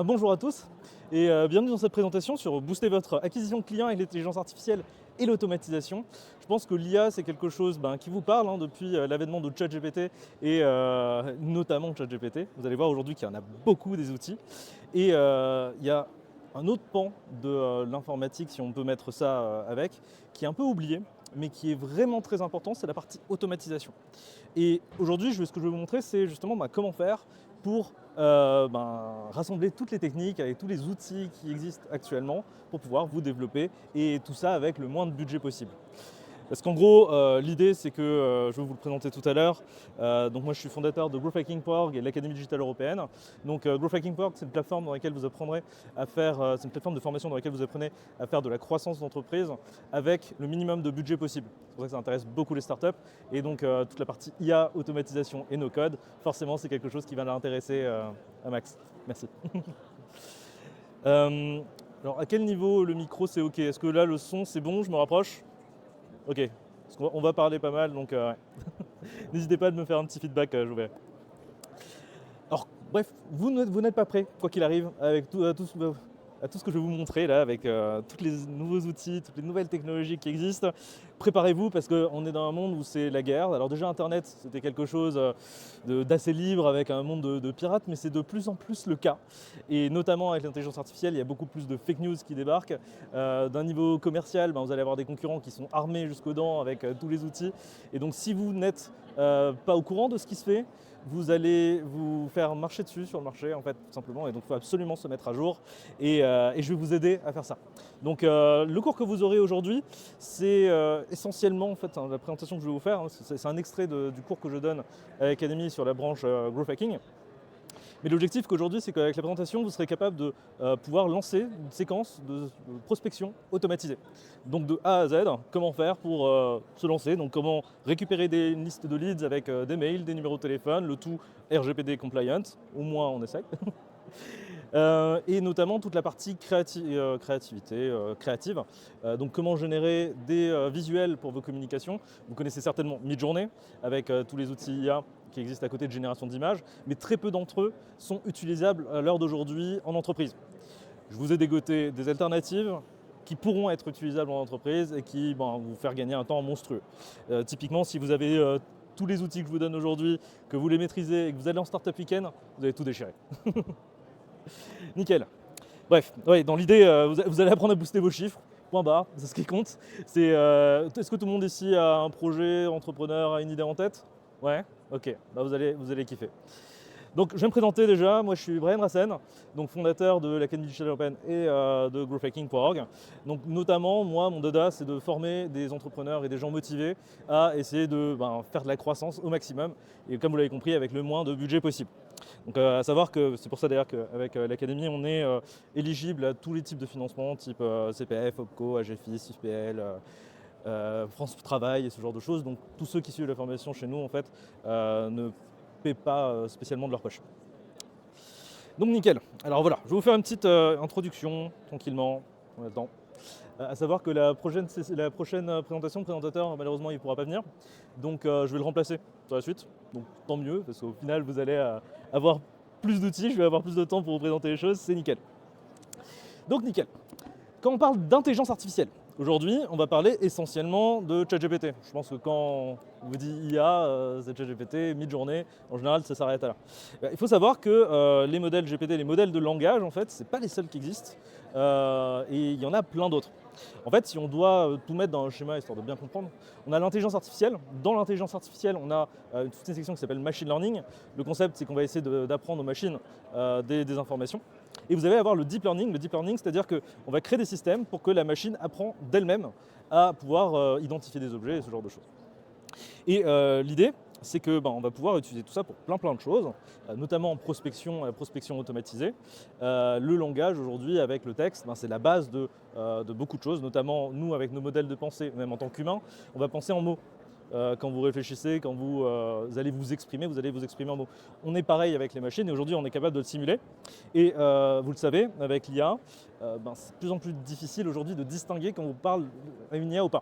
Bonjour à tous et bienvenue dans cette présentation sur booster votre acquisition de clients avec l'intelligence artificielle et l'automatisation. Je pense que l'IA c'est quelque chose qui vous parle depuis l'avènement de ChatGPT et notamment ChatGPT. Vous allez voir aujourd'hui qu'il y en a beaucoup des outils et il y a un autre pan de l'informatique, si on peut mettre ça avec, qui est un peu oublié mais qui est vraiment très important, c'est la partie automatisation. Et aujourd'hui, ce que je vais vous montrer, c'est justement comment faire pour rassembler toutes les techniques avec tous les outils qui existent actuellement pour pouvoir vous développer et tout ça avec le moins de budget possible. Parce qu'en gros, l'idée c'est que, je vais vous le présenter tout à l'heure, donc moi je suis fondateur de growthhacking.org et de l'Académie digitale européenne. Donc growthhacking.org c'est une plateforme dans laquelle vous apprendrez à faire, c'est une plateforme de formation dans laquelle vous apprenez à faire de la croissance d'entreprise avec le minimum de budget possible. C'est pour ça que ça intéresse beaucoup les startups et donc toute la partie IA, automatisation et no code, forcément c'est quelque chose qui va l'intéresser à Max. Merci. Alors à quel niveau le micro c'est ok? Est-ce que là le son c'est bon, je me rapproche? Ok, parce qu'on va parler pas mal, donc ouais. N'hésitez pas à me faire un petit feedback, je verrai. Alors, bref, vous n'êtes pas prêts, quoi qu'il arrive, avec tout ce que je vais vous montrer là, avec tous les nouveaux outils, toutes les nouvelles technologies qui existent. Préparez-vous parce qu'on est dans un monde où c'est la guerre. Alors déjà Internet, c'était quelque chose d'assez libre avec un monde de pirates, mais c'est de plus en plus le cas. Et notamment avec l'intelligence artificielle, il y a beaucoup plus de fake news qui débarquent. D'un niveau commercial, vous allez avoir des concurrents qui sont armés jusqu'aux dents avec tous les outils. Et donc si vous n'êtes pas au courant de ce qui se fait, vous allez vous faire marcher dessus sur le marché en fait tout simplement, et donc il faut absolument se mettre à jour et je vais vous aider à faire ça. Donc le cours que vous aurez aujourd'hui, c'est essentiellement en fait la présentation que je vais vous faire, c'est un extrait du cours que je donne à l'Académie sur la branche Growth Hacking. Mais l'objectif qu'aujourd'hui, c'est qu'avec la présentation, vous serez capable de pouvoir lancer une séquence de prospection automatisée. Donc de A à Z, comment faire pour se lancer, donc comment récupérer des listes de leads avec des mails, des numéros de téléphone, le tout RGPD compliant, au moins on essaye. Et notamment toute la partie créative. Donc comment générer des visuels pour vos communications. Vous connaissez certainement Midjourney avec tous les outils IA qui existent à côté de génération d'images, mais très peu d'entre eux sont utilisables à l'heure d'aujourd'hui en entreprise. Je vous ai dégoté des alternatives qui pourront être utilisables en entreprise et qui vont vous faire gagner un temps monstrueux. Typiquement, si vous avez tous les outils que je vous donne aujourd'hui, que vous les maîtrisez et que vous allez en Startup Weekend, vous allez tout déchirer. Nickel. Bref, ouais, dans l'idée, vous allez apprendre à booster vos chiffres. Point barre, c'est ce qui compte. Est-ce que tout le monde ici a un projet entrepreneur, a une idée en tête? Ouais. Ok. Vous allez kiffer. Donc je vais me présenter déjà. Moi je suis Brian Rassen, donc fondateur de l'Académie digitale européenne et de growthhacking.org. Donc notamment, moi, mon dada, c'est de former des entrepreneurs et des gens motivés à essayer de faire de la croissance au maximum. Et comme vous l'avez compris, avec le moins de budget possible. Donc à savoir que c'est pour ça d'ailleurs qu'avec l'Académie, on est éligible à tous les types de financement, type CPF, OPCO, AGFIS, UFPL, France Travail et ce genre de choses. Donc tous ceux qui suivent la formation chez nous, en fait, ne paient pas spécialement de leur poche. Donc nickel. Alors voilà, je vais vous faire une petite introduction, tranquillement, on a le temps. À savoir que la prochaine présentation, le présentateur, malheureusement, il ne pourra pas venir. Donc je vais le remplacer sur la suite. Donc tant mieux, parce qu'au final, vous allez avoir plus d'outils, je vais avoir plus de temps pour vous présenter les choses, c'est nickel. Donc nickel. Quand on parle d'intelligence artificielle, aujourd'hui, on va parler essentiellement de ChatGPT. Je pense que quand on vous dit IA, c'est ChatGPT, Midjourney, en général, ça s'arrête là. Il faut savoir que les modèles GPT, les modèles de langage, en fait, c'est pas les seuls qui existent. Et il y en a plein d'autres. En fait, si on doit tout mettre dans un schéma, histoire de bien comprendre, on a l'intelligence artificielle. Dans l'intelligence artificielle, on a toute une section qui s'appelle machine learning. Le concept, c'est qu'on va essayer d'apprendre aux machines des informations. Et vous allez avoir le deep learning. Le deep learning, c'est-à-dire qu'on va créer des systèmes pour que la machine apprend d'elle-même à pouvoir identifier des objets et ce genre de choses. Et l'idée, c'est qu'on va pouvoir utiliser tout ça pour plein de choses, notamment en prospection automatisée. Le langage aujourd'hui avec le texte, c'est la base de beaucoup de choses, notamment nous avec nos modèles de pensée, même en tant qu'humains, on va penser en mots. Quand vous réfléchissez, quand vous allez vous exprimer en mots. On est pareil avec les machines et aujourd'hui on est capable de le simuler. Et vous le savez, avec l'IA, c'est de plus en plus difficile aujourd'hui de distinguer quand on parle à une IA ou pas.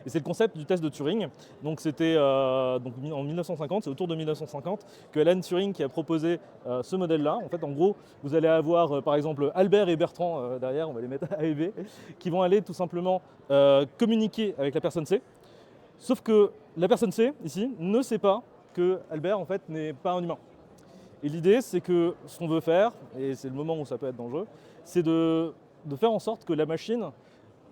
Et c'est le concept du test de Turing. Donc c'était donc en 1950, c'est autour de 1950 que Alan Turing qui a proposé ce modèle-là. En fait, en gros, vous allez avoir par exemple Albert et Bertrand derrière, on va les mettre A et B, qui vont aller tout simplement communiquer avec la personne C. Sauf que la personne C, ici, ne sait pas que Albert, en fait, n'est pas un humain. Et l'idée, c'est que ce qu'on veut faire, et c'est le moment où ça peut être dangereux, c'est de faire en sorte que la machine,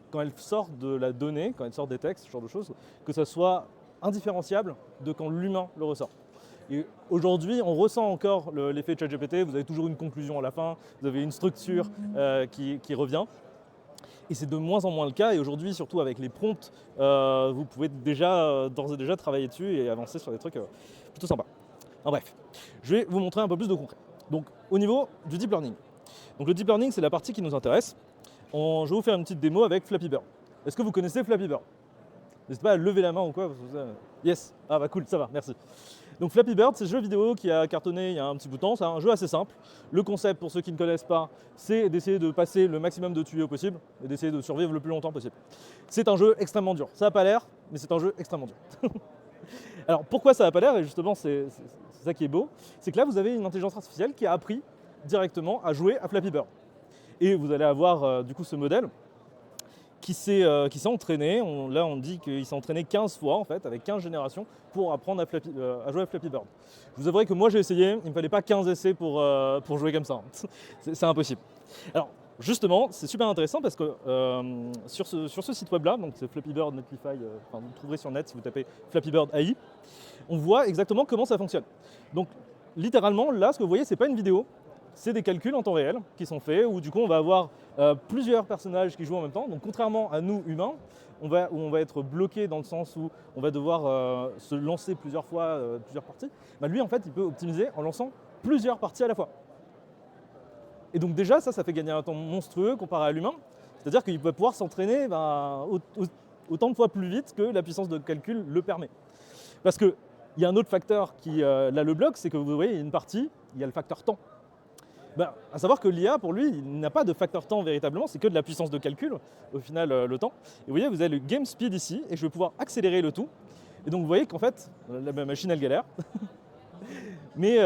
quand elle sort de la donnée, quand elle sort des textes, ce genre de choses, que ça soit indifférenciable de quand l'humain le ressort. Et aujourd'hui, on ressent encore l'effet ChatGPT, vous avez toujours une conclusion à la fin, vous avez une structure qui revient. Et c'est de moins en moins le cas, et aujourd'hui, surtout avec les prompts, vous pouvez déjà, d'ores et déjà travailler dessus et avancer sur des trucs plutôt sympas. En bref, je vais vous montrer un peu plus de concret. Donc au niveau du deep learning. Donc le deep learning, c'est la partie qui nous intéresse. Je vais vous faire une petite démo avec Flappy Bird. Est-ce que vous connaissez Flappy Bird? N'hésitez pas à lever la main ou quoi. Yes. Ah bah cool, ça va, merci. Donc Flappy Bird, c'est ce jeu vidéo qui a cartonné il y a un petit bout de temps. C'est un jeu assez simple. Le concept, pour ceux qui ne connaissent pas, c'est d'essayer de passer le maximum de tuyaux possible et d'essayer de survivre le plus longtemps possible. C'est un jeu extrêmement dur. Ça n'a pas l'air, mais c'est un jeu extrêmement dur. Alors pourquoi ça n'a pas l'air? Et justement, c'est ça qui est beau. C'est que là, vous avez une intelligence artificielle qui a appris directement à jouer à Flappy Bird. Et vous allez avoir du coup ce modèle qui s'est entraîné. Là, on dit qu'il s'est entraîné 15 fois, en fait, avec 15 générations, pour apprendre à jouer à Flappy Bird. Je vous avouerai que moi, j'ai essayé. Il ne me fallait pas 15 essais pour jouer comme ça. C'est impossible. Alors, justement, c'est super intéressant parce que sur ce site web-là, donc c'est Flappy Bird Netlify, vous le trouverez sur net si vous tapez Flappy Bird AI, on voit exactement comment ça fonctionne. Donc, littéralement, là, ce que vous voyez, ce n'est pas une vidéo. C'est des calculs en temps réel qui sont faits, où du coup on va avoir plusieurs personnages qui jouent en même temps. Donc contrairement à nous humains, où on va être bloqué dans le sens où on va devoir se lancer plusieurs fois, plusieurs parties, bah lui en fait il peut optimiser en lançant plusieurs parties à la fois. Et donc déjà ça fait gagner un temps monstrueux comparé à l'humain. C'est-à-dire qu'il va pouvoir s'entraîner autant de fois plus vite que la puissance de calcul le permet. Parce qu'il y a un autre facteur qui là le bloque, c'est que vous voyez il y a une partie, il y a le facteur temps. À savoir que l'IA, pour lui, il n'a pas de facteur temps véritablement, c'est que de la puissance de calcul, au final, le temps. Et vous voyez, vous avez le game speed ici, et je vais pouvoir accélérer le tout. Et donc, vous voyez qu'en fait, la machine, elle galère. Mais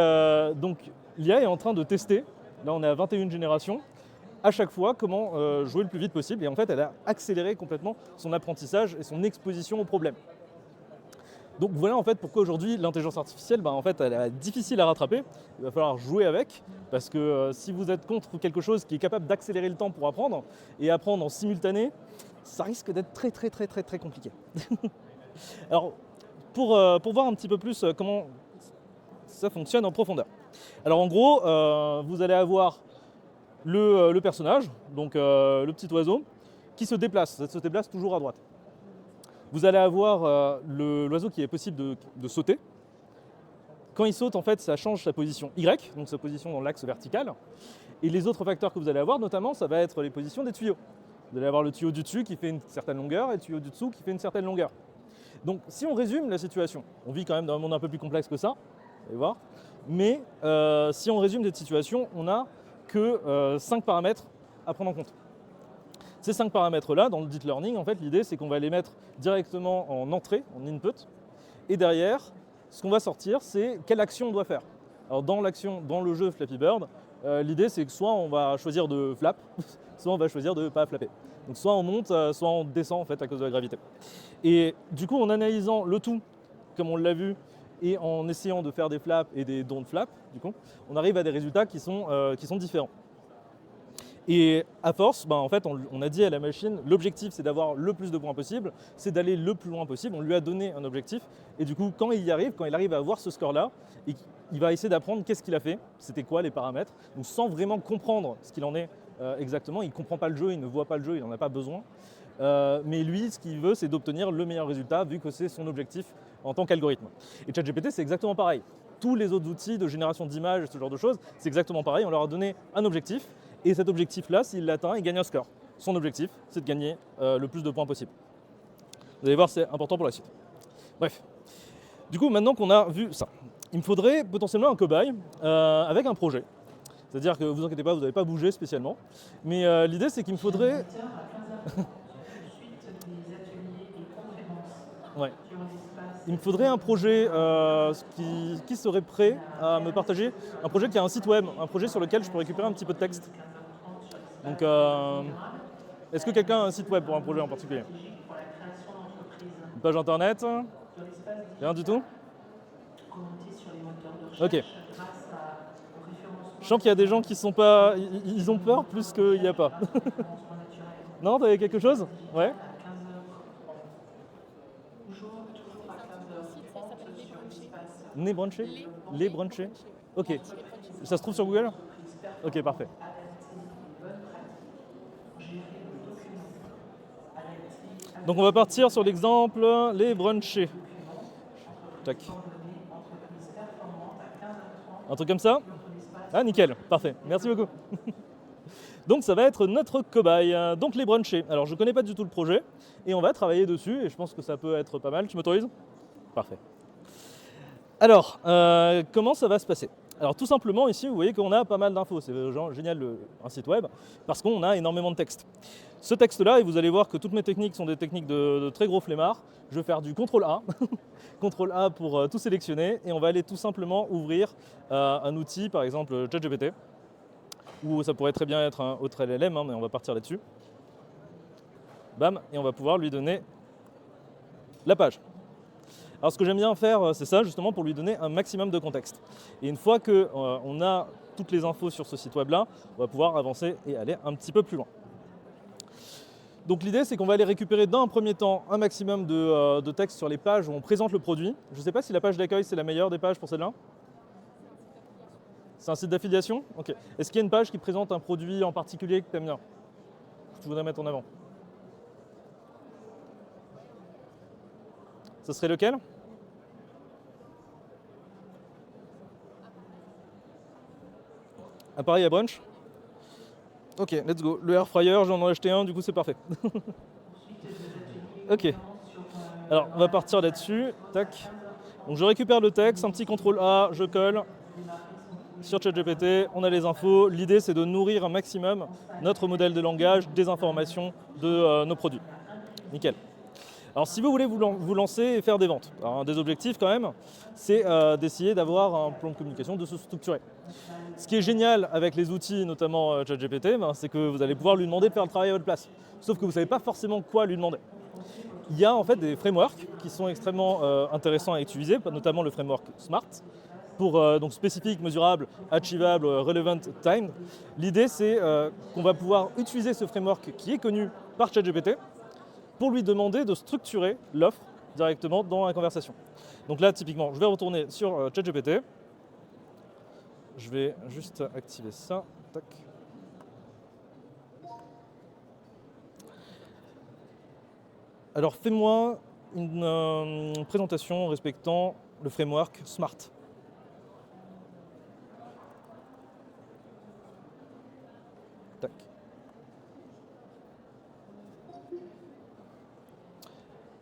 donc, l'IA est en train de tester, là on est à 21 générations, à chaque fois comment jouer le plus vite possible. Et en fait, elle a accéléré complètement son apprentissage et son exposition au problème. Donc voilà en fait pourquoi aujourd'hui l'intelligence artificielle, en fait, elle est difficile à rattraper. Il va falloir jouer avec, parce que si vous êtes contre quelque chose qui est capable d'accélérer le temps pour apprendre et apprendre en simultané, ça risque d'être très compliqué. Alors pour voir un petit peu plus comment ça fonctionne en profondeur. Alors en gros, vous allez avoir le personnage, donc le petit oiseau, qui se déplace. Ça se déplace toujours à droite. Vous allez avoir l'oiseau qui est possible de sauter. Quand il saute, en fait, ça change sa position Y, donc sa position dans l'axe vertical. Et les autres facteurs que vous allez avoir, notamment, ça va être les positions des tuyaux. Vous allez avoir le tuyau du dessus qui fait une certaine longueur et le tuyau du dessous qui fait une certaine longueur. Donc, si on résume la situation, on vit quand même dans un monde un peu plus complexe que ça, vous allez voir. Mais si on résume cette situation, on n'a que 5 paramètres à prendre en compte. Ces 5 paramètres-là, dans le deep learning, en fait, l'idée, c'est qu'on va les mettre directement en entrée, en input. Et derrière, ce qu'on va sortir, c'est quelle action on doit faire. Alors, dans le jeu Flappy Bird, l'idée, c'est que soit on va choisir de flap, soit on va choisir de ne pas flapper. Donc, soit on monte, soit on descend, en fait, à cause de la gravité. Et du coup, en analysant le tout, comme on l'a vu, et en essayant de faire des flaps et des don't flap, du coup, on arrive à des résultats qui sont différents. Et à force, en fait, on a dit à la machine, l'objectif c'est d'avoir le plus de points possible, c'est d'aller le plus loin possible. On lui a donné un objectif et du coup, quand il arrive à avoir ce score-là, il va essayer d'apprendre qu'est-ce qu'il a fait, c'était quoi les paramètres, donc sans vraiment comprendre ce qu'il en est exactement. Il ne comprend pas le jeu, il ne voit pas le jeu, il n'en a pas besoin. Mais lui, ce qu'il veut, c'est d'obtenir le meilleur résultat vu que c'est son objectif en tant qu'algorithme. Et ChatGPT, c'est exactement pareil. Tous les autres outils de génération d'images, ce genre de choses, c'est exactement pareil. On leur a donné un objectif. Et cet objectif-là, s'il l'atteint, il gagne un score. Son objectif, c'est de gagner le plus de points possible. Vous allez voir, c'est important pour la suite. Bref. Du coup, maintenant qu'on a vu ça, il me faudrait potentiellement un cobaye avec un projet. C'est-à-dire que, vous inquiétez pas, vous n'avez pas bougé spécialement. Mais l'idée, c'est qu'il me faudrait... Ouais. Il me faudrait un projet qui serait prêt à me partager, un projet qui a un site web, un projet sur lequel je peux récupérer un petit peu de texte. Donc, est-ce que quelqu'un a un site web pour un projet en particulier? Une page internet? Rien du tout? Ok. Je sens qu'il y a des gens qui sont pas. Ils ont peur plus qu'il n'y a pas. Non, t'avais quelque chose? Ouais. Les branchés? Les branchés? Ok. Ça se trouve sur Google? Ok, parfait. Donc on va partir sur l'exemple les brunchés. Tac. Un truc comme ça? Ah nickel, parfait, merci beaucoup. Donc ça va être notre cobaye, donc les brunchés. Alors je connais pas du tout le projet et on va travailler dessus et je pense que ça peut être pas mal. Tu m'autorises? Parfait. Alors, comment ça va se passer? Alors tout simplement ici vous voyez qu'on a pas mal d'infos, c'est génial un site web parce qu'on a énormément de texte. Ce texte là, et vous allez voir que toutes mes techniques sont des techniques de très gros flemmards, je vais faire du CTRL A, CTRL A pour tout sélectionner et on va aller tout simplement ouvrir un outil, par exemple ChatGPT, ou ça pourrait très bien être un autre LLM, mais on va partir là-dessus. Bam, et on va pouvoir lui donner la page. Alors ce que j'aime bien faire, c'est ça justement pour lui donner un maximum de contexte. Et une fois qu'on a toutes les infos sur ce site web là, on va pouvoir avancer et aller un petit peu plus loin. Donc l'idée c'est qu'on va aller récupérer dans un premier temps un maximum de texte sur les pages où on présente le produit. Je ne sais pas si la page d'accueil c'est la meilleure des pages pour celle-là. C'est un site d'affiliation? Ok. Est-ce qu'il y a une page qui présente un produit en particulier que tu aimes bien, que tu voudrais mettre en avant? Ce serait lequel? Appareil à brunch? Ok, let's go. Le air fryer, j'en ai acheté un, du coup c'est parfait. Ok. Alors, on va partir là-dessus. Tac. Donc je récupère le texte, un petit CTRL A, je colle. Sur ChatGPT, on a les infos. L'idée, c'est de nourrir un maximum notre modèle de langage des informations de nos produits. Nickel. Alors si vous voulez vous lancer et faire des ventes, alors, un des objectifs quand même, c'est d'essayer d'avoir un plan de communication, de se structurer. Ce qui est génial avec les outils, notamment ChatGPT, c'est que vous allez pouvoir lui demander de faire le travail à votre place. Sauf que vous ne savez pas forcément quoi lui demander. Il y a en fait des frameworks qui sont extrêmement intéressants à utiliser, notamment le framework SMART, pour donc spécifique, mesurable, achievable, relevant, time. L'idée c'est qu'on va pouvoir utiliser ce framework qui est connu par ChatGPT pour lui demander de structurer l'offre directement dans la conversation. Donc là, typiquement, je vais retourner sur ChatGPT. Je vais juste activer ça. Tac. Alors, fais-moi une présentation respectant le framework SMART. Tac.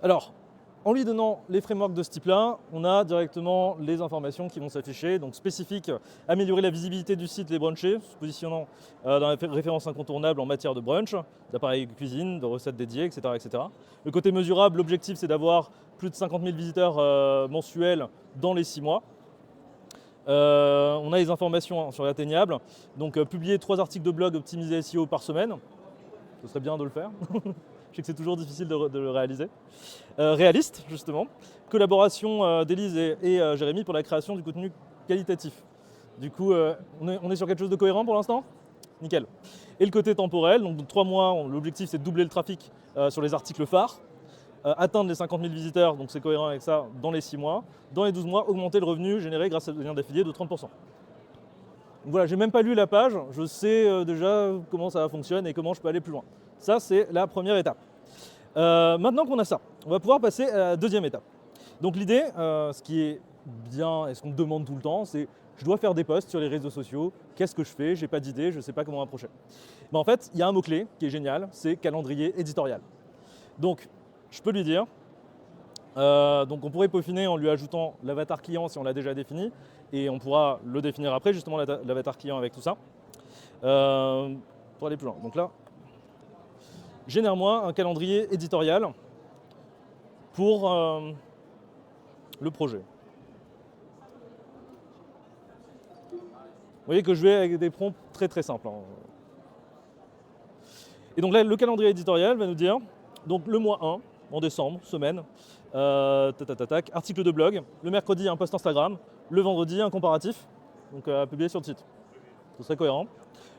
Alors, en lui donnant les frameworks de ce type-là, on a directement les informations qui vont s'afficher, donc spécifiques, améliorer la visibilité du site Les Brunchés, se positionnant dans les références incontournables en matière de brunch, d'appareils de cuisine, de recettes dédiées, etc., etc. Le côté mesurable, l'objectif c'est d'avoir plus de 50 000 visiteurs mensuels dans les 6 mois. On a les informations sur l'atteignable, donc publier 3 articles de blog optimisés SEO par semaine, ce serait bien de le faire. Je sais que c'est toujours difficile de le réaliser. Réaliste, justement. Collaboration d'Élise et Jérémy pour la création du contenu qualitatif. Du coup, on est sur quelque chose de cohérent pour l'instant? Nickel. Et le côté temporel, donc 3 mois, l'objectif c'est de doubler le trafic sur les articles phares. Atteindre les 50 000 visiteurs, donc c'est cohérent avec ça, dans les 6 mois. Dans les 12 mois, augmenter le revenu généré grâce à des liens d'affiliés de 30%. Donc voilà, j'ai même pas lu la page, je sais déjà comment ça fonctionne et comment je peux aller plus loin. Ça, c'est la première étape. Maintenant qu'on a ça, on va pouvoir passer à la deuxième étape. Donc l'idée, ce qui est bien et ce qu'on me demande tout le temps, c'est je dois faire des posts sur les réseaux sociaux, qu'est-ce que je fais? J'ai pas d'idée, je ne sais pas comment m'approcher. Mais en fait, il y a un mot-clé qui est génial, c'est calendrier éditorial. Donc, je peux lui dire, donc on pourrait peaufiner en lui ajoutant l'avatar client si on l'a déjà défini, et on pourra le définir après, justement l'avatar client avec tout ça, pour aller plus loin. Donc là, génère-moi un calendrier éditorial pour le projet. Vous voyez que je vais avec des prompts très très simples. Et donc là, le calendrier éditorial va nous dire, donc le mois 1, en décembre, semaine, article de blog, le mercredi un post Instagram, le vendredi un comparatif, donc à publier sur le site. Ce serait cohérent.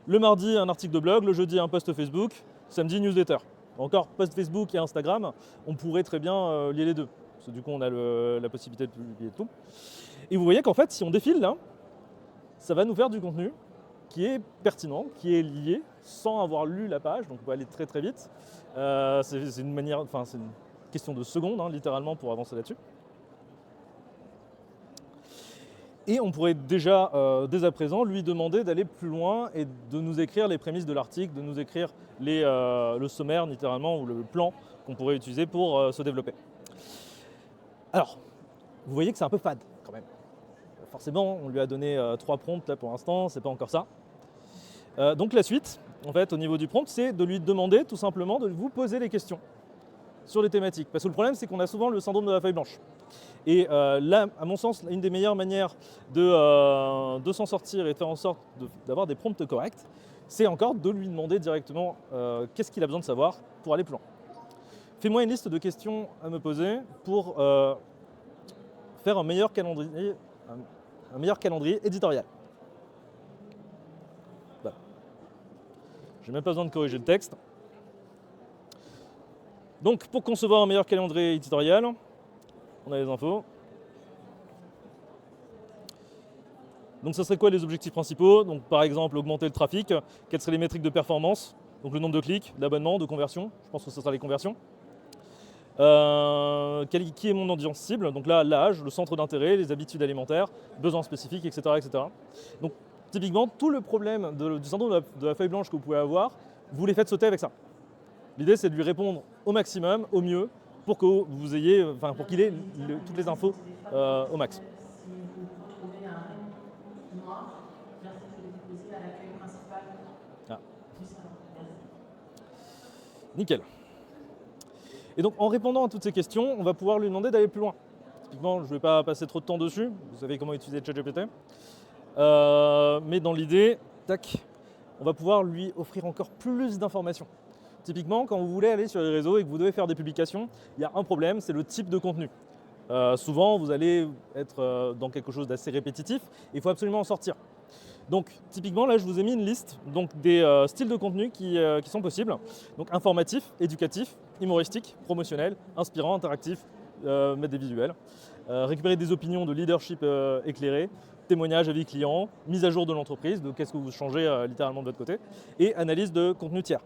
Le mardi un article de blog, le jeudi un post Facebook, samedi newsletter. Encore post Facebook et Instagram, on pourrait très bien lier les deux. Parce que du coup on a la possibilité de publier tout. Et vous voyez qu'en fait si on défile là, ça va nous faire du contenu qui est pertinent, qui est lié sans avoir lu la page, donc on peut aller très très vite. C'est une manière, enfin c'est une question de secondes littéralement pour avancer là-dessus. Et on pourrait déjà, dès à présent, lui demander d'aller plus loin et de nous écrire les prémices de l'article, de nous écrire le sommaire littéralement ou le plan qu'on pourrait utiliser pour se développer. Alors, vous voyez que c'est un peu fade quand même. Forcément, on lui a donné 3 prompts là pour l'instant, c'est pas encore ça. Donc la suite, en fait, au niveau du prompt, c'est de lui demander tout simplement de vous poser les questions sur les thématiques. Parce que le problème, c'est qu'on a souvent le syndrome de la feuille blanche. Et là, à mon sens, une des meilleures manières de s'en sortir et de faire en sorte d'avoir des prompts corrects, c'est encore de lui demander directement qu'est-ce qu'il a besoin de savoir pour aller plus loin. Fais-moi une liste de questions à me poser pour faire un meilleur calendrier éditorial. Voilà. Je n'ai même pas besoin de corriger le texte. Donc, pour concevoir un meilleur calendrier éditorial, on a les infos. Donc, ce serait quoi les objectifs principaux? Donc, par exemple, augmenter le trafic. Quelles seraient les métriques de performance? Donc, le nombre de clics, d'abonnements, de conversions. Je pense que ce sera les conversions. Qui est mon audience cible? Donc là, l'âge, le centre d'intérêt, les habitudes alimentaires, besoins spécifiques, etc. etc. Donc, typiquement, tout le problème du syndrome de la feuille blanche que vous pouvez avoir, vous les faites sauter avec ça. L'idée, c'est de lui répondre au maximum, au mieux, pour que vous ayez, pour qu'il ait toutes les infos au max. Ah. Nickel. Et donc, en répondant à toutes ces questions, on va pouvoir lui demander d'aller plus loin. Typiquement, je ne vais pas passer trop de temps dessus. Vous savez comment utiliser ChatGPT. Mais dans l'idée, tac, on va pouvoir lui offrir encore plus d'informations. Typiquement, quand vous voulez aller sur les réseaux et que vous devez faire des publications, il y a un problème, c'est le type de contenu. Souvent, vous allez être dans quelque chose d'assez répétitif et il faut absolument en sortir. Donc, typiquement, là, je vous ai mis une liste des styles de contenu qui sont possibles. Donc, informatif, éducatif, humoristique, promotionnel, inspirant, interactif, mettre des visuels, récupérer des opinions de leadership éclairé, témoignages, avis clients, mise à jour de l'entreprise, de qu'est-ce que vous changez littéralement de votre côté, et analyse de contenu tiers.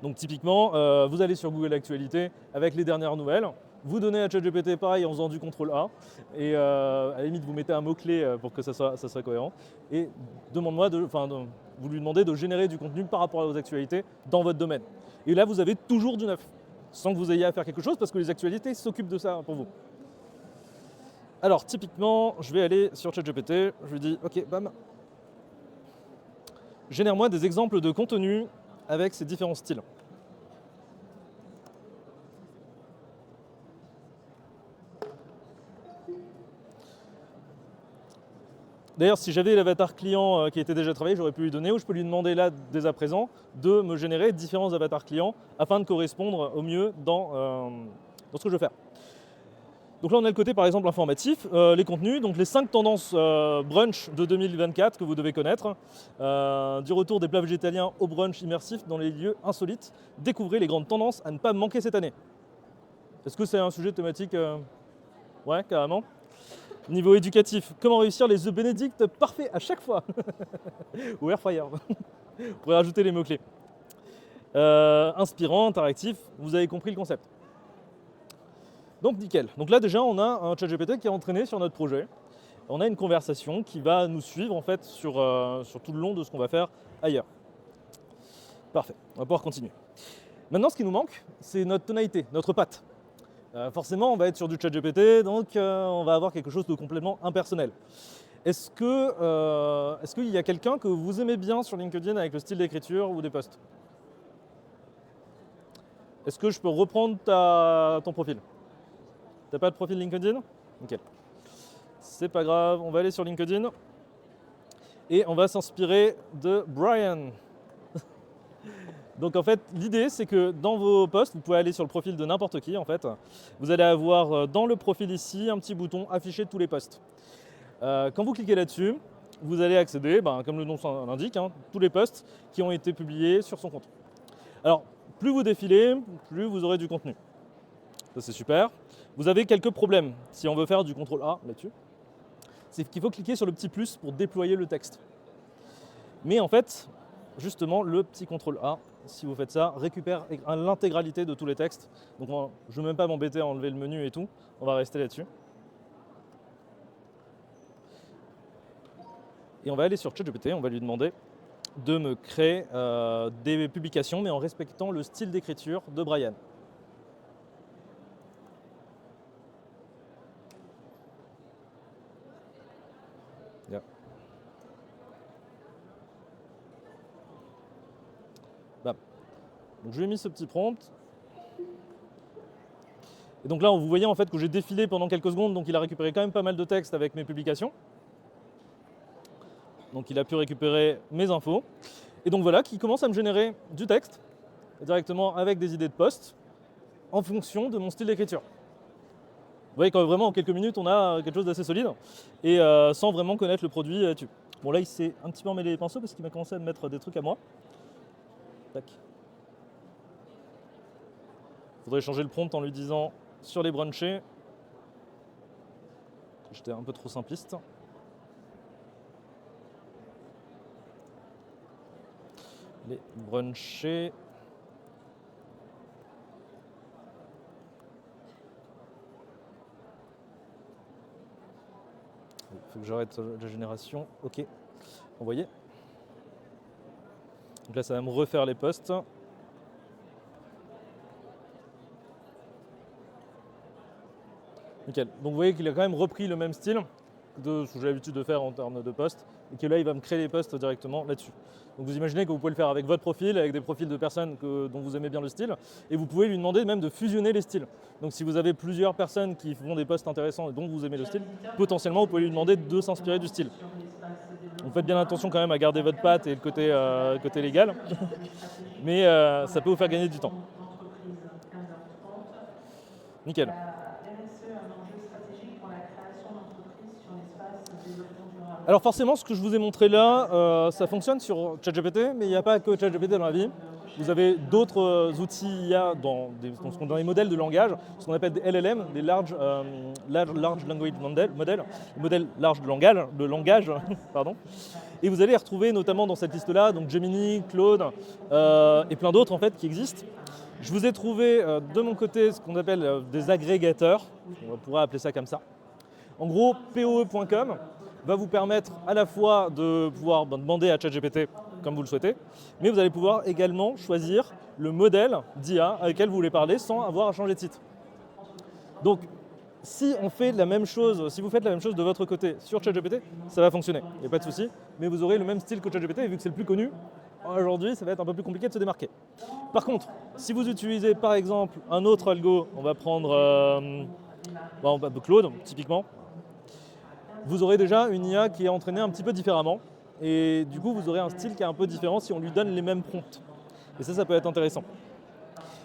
Donc, typiquement, vous allez sur Google Actualité avec les dernières nouvelles. Vous donnez à ChatGPT pareil en faisant du CTRL-A et à la limite vous mettez un mot-clé pour que ça soit cohérent et vous lui demandez de générer du contenu par rapport aux actualités dans votre domaine. Et là vous avez toujours du neuf, sans que vous ayez à faire quelque chose parce que les actualités s'occupent de ça pour vous. Alors typiquement, je vais aller sur ChatGPT, je lui dis ok, bam, génère-moi des exemples de contenu avec ces différents styles. D'ailleurs, si j'avais l'avatar client qui était déjà travaillé, j'aurais pu lui donner, ou je peux lui demander là, dès à présent, de me générer différents avatars clients afin de correspondre au mieux dans ce que je veux faire. Donc là, on a le côté, par exemple, informatif, les contenus, donc les 5 tendances brunch de 2024 que vous devez connaître, du retour des plats végétaliens au brunch immersif dans les lieux insolites, découvrez les grandes tendances à ne pas manquer cette année. Est-ce que c'est un sujet thématique Ouais, carrément. Niveau éducatif, comment réussir les œufs bénédicts parfaits à chaque fois? Ou air fryer. Vous pourrez rajouter les mots-clés. Inspirant, interactif, vous avez compris le concept. Donc nickel. Donc là déjà on a un ChatGPT qui est entraîné sur notre projet. On a une conversation qui va nous suivre en fait sur tout le long de ce qu'on va faire ailleurs. Parfait, on va pouvoir continuer. Maintenant ce qui nous manque, c'est notre tonalité, notre patte. Forcément, on va être sur du ChatGPT, donc on va avoir quelque chose de complètement impersonnel. Est-ce qu'il y a quelqu'un que vous aimez bien sur LinkedIn avec le style d'écriture ou des posts? Est-ce que je peux reprendre ton profil? T'as pas de profil LinkedIn? Ok. C'est pas grave, on va aller sur LinkedIn et on va s'inspirer de Brian. Donc en fait, l'idée c'est que dans vos posts, vous pouvez aller sur le profil de n'importe qui en fait. Vous allez avoir dans le profil ici un petit bouton afficher tous les posts. Quand vous cliquez là-dessus, vous allez accéder, comme le nom l'indique, tous les posts qui ont été publiés sur son compte. Alors, plus vous défilez, plus vous aurez du contenu. Ça c'est super. Vous avez quelques problèmes si on veut faire du CTRL A là-dessus. C'est qu'il faut cliquer sur le petit plus pour déployer le texte. Mais en fait, justement, le petit CTRL A, si vous faites ça, récupère l'intégralité de tous les textes. Donc je ne vais même pas m'embêter à enlever le menu et tout, on va rester là-dessus. Et on va aller sur ChatGPT, on va lui demander de me créer des publications, mais en respectant le style d'écriture de Brian. Yeah. Donc je lui ai mis ce petit prompt. Et donc là, vous voyez en fait que j'ai défilé pendant quelques secondes, donc il a récupéré quand même pas mal de texte avec mes publications. Donc il a pu récupérer mes infos. Et donc voilà, qui commence à me générer du texte directement avec des idées de post en fonction de mon style d'écriture. Vous voyez quand vraiment en quelques minutes on a quelque chose d'assez solide et sans vraiment connaître le produit là-dessus. Bon là il s'est un petit peu emmêlé les pinceaux parce qu'il m'a commencé à me mettre des trucs à moi. Tac. Il faudrait changer le prompt en lui disant sur les brunchés. J'étais un peu trop simpliste. Les brunchés. Il faut que j'arrête la génération. Ok, envoyé. Donc là, ça va me refaire les posts. Nickel. Donc vous voyez qu'il a quand même repris le même style de ce que j'ai l'habitude de faire en termes de posts et que là, il va me créer les posts directement là-dessus. Donc vous imaginez que vous pouvez le faire avec votre profil, avec des profils de personnes dont vous aimez bien le style, et vous pouvez lui demander même de fusionner les styles. Donc si vous avez plusieurs personnes qui font des posts intéressants et dont vous aimez le style, potentiellement vous pouvez lui demander de s'inspirer du style. Donc faites bien attention quand même à garder votre patte et le côté légal, mais ça peut vous faire gagner du temps. Nickel. Alors forcément, ce que je vous ai montré là, ça fonctionne sur ChatGPT, mais il n'y a pas que ChatGPT dans la vie. Vous avez d'autres outils IA dans les modèles de langage, ce qu'on appelle des LLM, des Large Language Model, modèles larges de langage, pardon. Et vous allez les retrouver notamment dans cette liste-là, donc Gemini, Claude et plein d'autres en fait qui existent. Je vous ai trouvé de mon côté ce qu'on appelle des agrégateurs, on pourrait appeler ça comme ça. En gros, POE.com va vous permettre à la fois de pouvoir demander à ChatGPT comme vous le souhaitez, mais vous allez pouvoir également choisir le modèle d'IA avec lequel vous voulez parler sans avoir à changer de site. Donc, si vous faites la même chose de votre côté sur ChatGPT, ça va fonctionner, il n'y a pas de souci, mais vous aurez le même style que ChatGPT et vu que c'est le plus connu, aujourd'hui ça va être un peu plus compliqué de se démarquer. Par contre, si vous utilisez par exemple un autre algo, on va prendre Claude typiquement, vous aurez déjà une IA qui est entraînée un petit peu différemment et du coup vous aurez un style qui est un peu différent si on lui donne les mêmes prompts. Et ça peut être intéressant.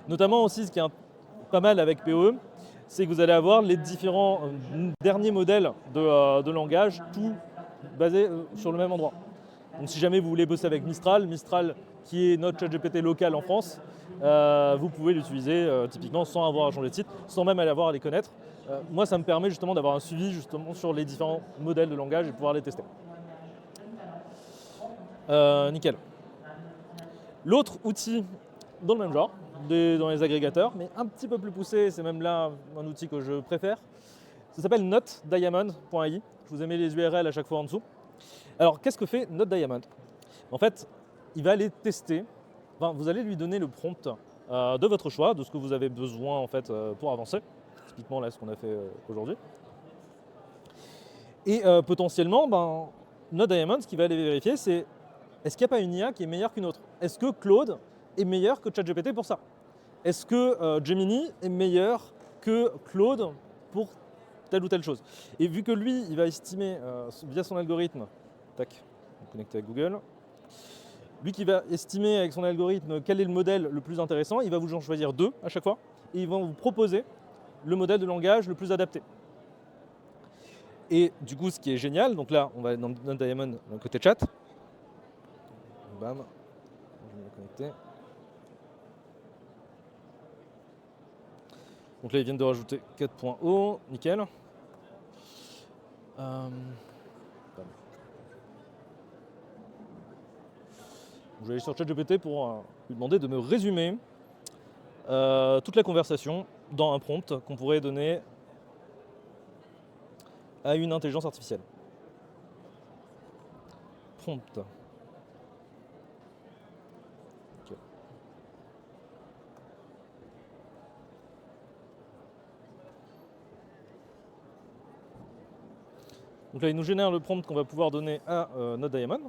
Notamment aussi ce qui est pas mal avec POE, c'est que vous allez avoir les différents derniers modèles de langage, tout basé sur le même endroit. Donc si jamais vous voulez bosser avec Mistral qui est notre ChatGPT local en France, vous pouvez l'utiliser typiquement sans avoir à changer de site, sans même avoir à les connaître. Moi, ça me permet justement d'avoir un suivi justement sur les différents modèles de langage et de pouvoir les tester. Nickel. L'autre outil dans le même genre, dans les agrégateurs, mais un petit peu plus poussé, c'est même là un outil que je préfère, ça s'appelle NoteDiamond.ai. Je vous ai mis les URL à chaque fois en dessous. Alors, qu'est-ce que fait NoteDiamond ? En fait, il va aller tester, vous allez lui donner le prompt de votre choix, de ce que vous avez besoin en fait, pour avancer. Typiquement là ce qu'on a fait aujourd'hui. Et potentiellement, NoteDiamond, ce qu'il va aller vérifier, c'est est-ce qu'il n'y a pas une IA qui est meilleure qu'une autre ? Est-ce que Claude est meilleur que ChatGPT pour ça ? Est-ce que Gemini est meilleur que Claude pour telle ou telle chose. Et vu que lui, il va estimer via son algorithme, tac, on est connecté à Google, lui qui va estimer avec son algorithme quel est le modèle le plus intéressant, il va vous en choisir 2 à chaque fois, et il va vous proposer le modèle de langage le plus adapté. Et du coup, ce qui est génial, donc là, on va dans Diamond, dans le côté chat. Bam, je vais me connecter. Donc là, ils viennent de rajouter 4.0, nickel. Je vais aller sur ChatGPT pour lui demander de me résumer toute la conversation dans un prompt qu'on pourrait donner à une intelligence artificielle. Prompt. Okay. Donc là, il nous génère le prompt qu'on va pouvoir donner à notre Diamond.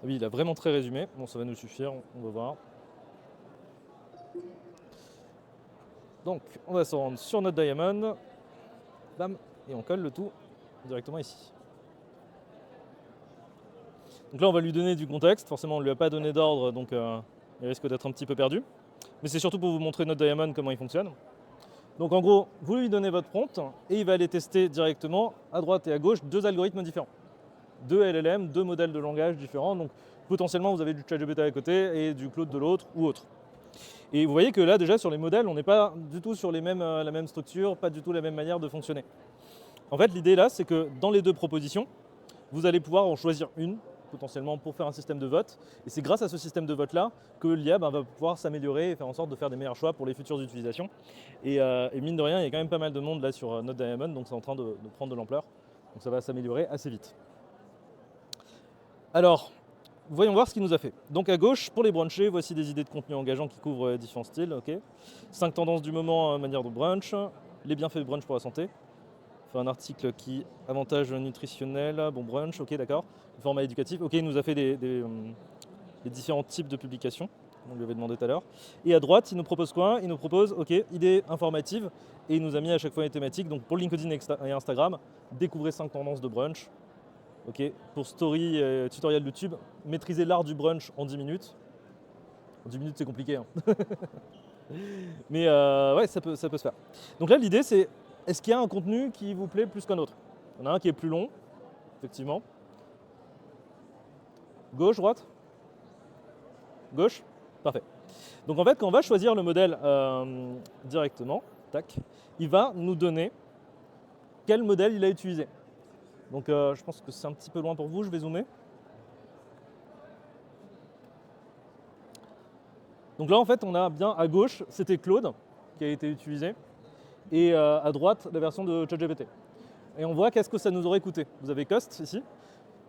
Oui, il a vraiment très résumé. Bon, ça va nous suffire, on va voir. Donc, on va se rendre sur notre Diamond. Bam, et on colle le tout directement ici. Donc là, on va lui donner du contexte. Forcément, on ne lui a pas donné d'ordre, donc il risque d'être un petit peu perdu. Mais c'est surtout pour vous montrer notre Diamond, comment il fonctionne. Donc en gros, vous lui donnez votre prompt et il va aller tester directement à droite et à gauche 2 algorithmes différents. 2 LLM, 2 modèles de langage différents. Donc potentiellement, vous avez du ChatGPT à côté et du Claude de l'autre ou autre. Et vous voyez que là, déjà, sur les modèles, on n'est pas du tout sur la même structure, pas du tout la même manière de fonctionner. En fait, l'idée là, c'est que dans les 2 propositions, vous allez pouvoir en choisir une, potentiellement pour faire un système de vote. Et c'est grâce à ce système de vote-là que l'IA va pouvoir s'améliorer et faire en sorte de faire des meilleurs choix pour les futures utilisations. Et mine de rien, il y a quand même pas mal de monde là sur notre Diamond, donc c'est en train de prendre de l'ampleur. Donc ça va s'améliorer assez vite. Alors, voyons voir ce qu'il nous a fait. Donc à gauche, pour les brunchers, voici des idées de contenu engageant qui couvrent différents styles. Okay. 5 tendances du moment en manière de brunch, les bienfaits de brunch pour la santé. Enfin, un article qui avantage nutritionnel, bon brunch, ok d'accord. Le format éducatif, ok, il nous a fait les différents types de publications, on lui avait demandé tout à l'heure. Et à droite, il nous propose quoi? Il nous propose, ok, idées informatives, et il nous a mis à chaque fois les thématiques. Donc pour LinkedIn et Instagram, découvrez 5 tendances de brunch. Ok, pour story, tutoriel YouTube, maîtriser l'art du brunch en 10 minutes. En 10 minutes, c'est compliqué. Hein. Mais ouais, ça peut se faire. Donc là, l'idée, c'est est-ce qu'il y a un contenu qui vous plaît plus qu'un autre? Il y en a un qui est plus long, effectivement. Gauche, droite? Gauche? Parfait. Donc en fait, quand on va choisir le modèle directement, tac, il va nous donner quel modèle il a utilisé. Donc je pense que c'est un petit peu loin pour vous, je vais zoomer. Donc là en fait on a bien à gauche, c'était Claude qui a été utilisé, et à droite la version de ChatGPT. Et on voit qu'est-ce que ça nous aurait coûté. Vous avez cost ici,